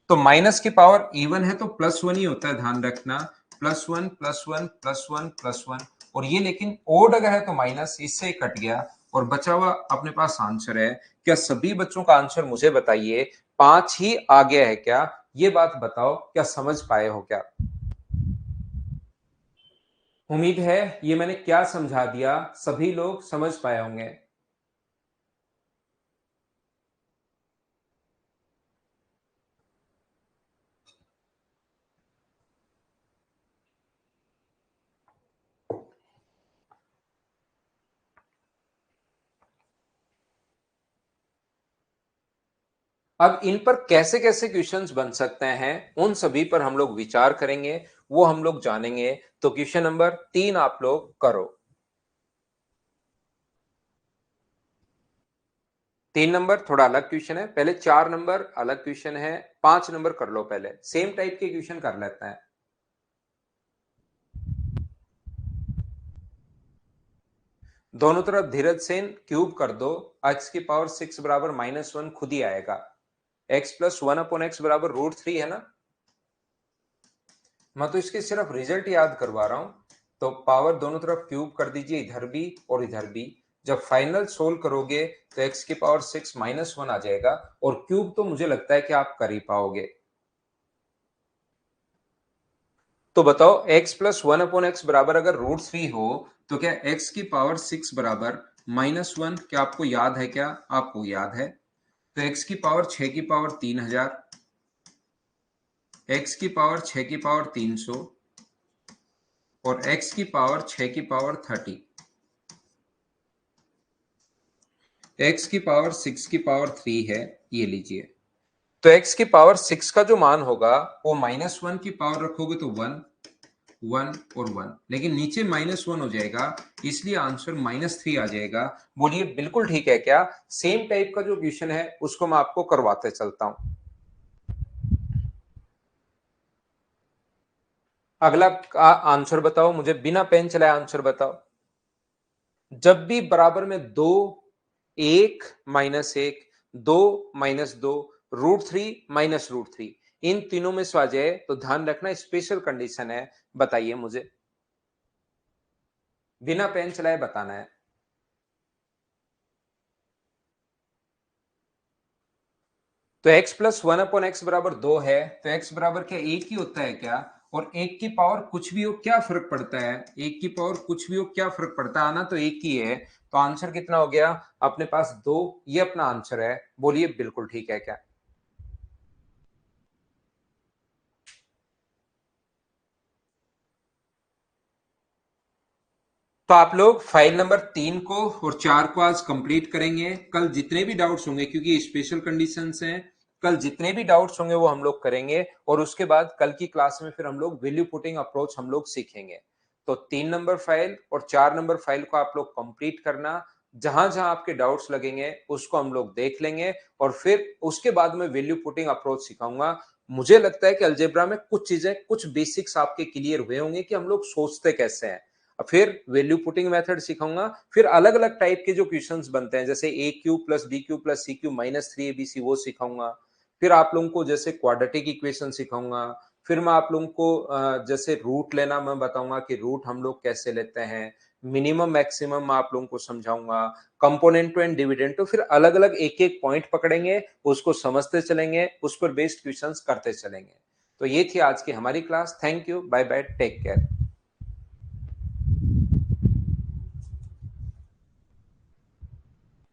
तो माइनस की पावर इवन है तो +1 ही होता है, ध्यान रखना। +1 +1 +1 +1। और ये लेकिन ओड अगर है तो माइनस, इससे ही कट गया और बचा हुआ अपने पास आंसर है। क्या सभी बच्चों का आंसर मुझे बताइए 5 ही आ गया है क्या? ये बात बताओ, क्या समझ पाए हो क्या? उम्मीद है ये मैंने क्या समझा दिया सभी लोग समझ पाए होंगे। अब इन पर कैसे कैसे क्वेश्चंस बन सकते हैं, उन सभी पर हम लोग विचार करेंगे, वो हम लोग जानेंगे। तो क्वेश्चन नंबर 3 आप लोग करो। 3 नंबर थोड़ा अलग क्वेश्चन है, पहले 4 नंबर अलग क्वेश्चन है, 5 नंबर कर लो, पहले सेम टाइप के क्वेश्चन कर लेते हैं। दोनों तरफ धीरज सेन क्यूब कर दो, x की पावर 6 बराबर -1 खुद ही आएगा। x प्लस 1/x बराबर √3 है ना। मैं तो इसके सिर्फ रिजल्ट याद करवा रहा हूं। तो पावर दोनों तरफ क्यूब कर दीजिए, इधर भी और इधर भी। जब फाइनल सोल्व करोगे तो x की पावर 6 -1 आ जाएगा, और क्यूब तो मुझे लगता है कि आप कर ही पाओगे। तो बताओ x प्लस 1/x बराबर अगर √3 हो, तो क्या x की पावर 6 बराबर -1, क्या आपको याद है क्या? आपको याद है। तो x की पावर 6 की पावर 3000, x की पावर 6 की पावर 300 और x की पावर 6 की पावर 30, x की पावर 6 की पावर 3 है, ये लीजिए। तो x की पावर 6 का जो मान होगा वो -1 की पावर रखोगे तो 1 1 और 1, लेकिन नीचे -1 हो जाएगा, इसलिए आंसर -3 आ जाएगा। बोलिए बिल्कुल ठीक है क्या? सेम टाइप का जो क्वेश्चन है उसको मैं आपको करवाते चलता हूं। अगला का आंसर बताओ मुझे, बिना पेन चलाए आंसर बताओ। जब भी बराबर में दो, 1 -1, 2 -2, √3 -√3, इन तीनों में से आ जाए तो ध्यान रखना स्पेशल कंडीशन है। बताइए मुझे, बिना पेन चलाए बताना है। तो x प्लस 1/x बराबर 2 है, तो x बराबर क्या एक ही होता है क्या? और एक की पावर कुछ भी हो क्या फर्क पड़ता है, एक की पावर कुछ भी हो क्या फर्क पड़ता है, आना तो एक ही है। तो आंसर कितना हो गया अपने पास? 2। ये अपना आंसर है। बोलिए बिल्कुल ठीक है क्या? तो आप लोग फाइल नंबर 3 को और 4 को आज कंप्लीट करेंगे। कल जितने भी डाउट्स होंगे, क्योंकि स्पेशल कंडीशंस हैं, कल जितने भी डाउट्स होंगे वो हम लोग करेंगे, और उसके बाद कल की क्लास में फिर हम लोग वैल्यू पुटिंग अप्रोच हम लोग सीखेंगे। तो 3 नंबर फाइल और 4 नंबर फाइल को आप लोग कंप्लीट करना। जहां जहां आपके डाउट्स लगेंगे उसको हम लोग देख लेंगे, और फिर उसके बाद में वैल्यू पुटिंग अप्रोच सिखाऊंगा। मुझे लगता है कि अलजेब्रा में कुछ चीजें, कुछ बेसिक्स आपके क्लियर हुए होंगे कि हम लोग सोचते कैसे हैं। फिर वैल्यू पुटिंग मेथड सिखाऊंगा, फिर अलग अलग टाइप के जो क्वेश्चंस बनते हैं, जैसे a cube plus b cube plus c cube -3abc, वो सिखाऊंगा। फिर आप लोगों को जैसे क्वाड्रेटिक इक्वेशन सिखाऊंगा। फिर मैं आप लोगों को जैसे रूट लेना मैं बताऊंगा कि रूट हम लोग कैसे लेते हैं, मिनिमम मैक्सिमम मैं आप लोगों को समझाऊंगा, कंपोनेंट एंड डिविडेंड। तो फिर अलग अलग एक एक पॉइंट पकड़ेंगे, उसको समझते चलेंगे, उस पर बेस्ड क्वेश्चंस करते चलेंगे। तो ये थी आज की हमारी class. Thank you, bye bye, take care.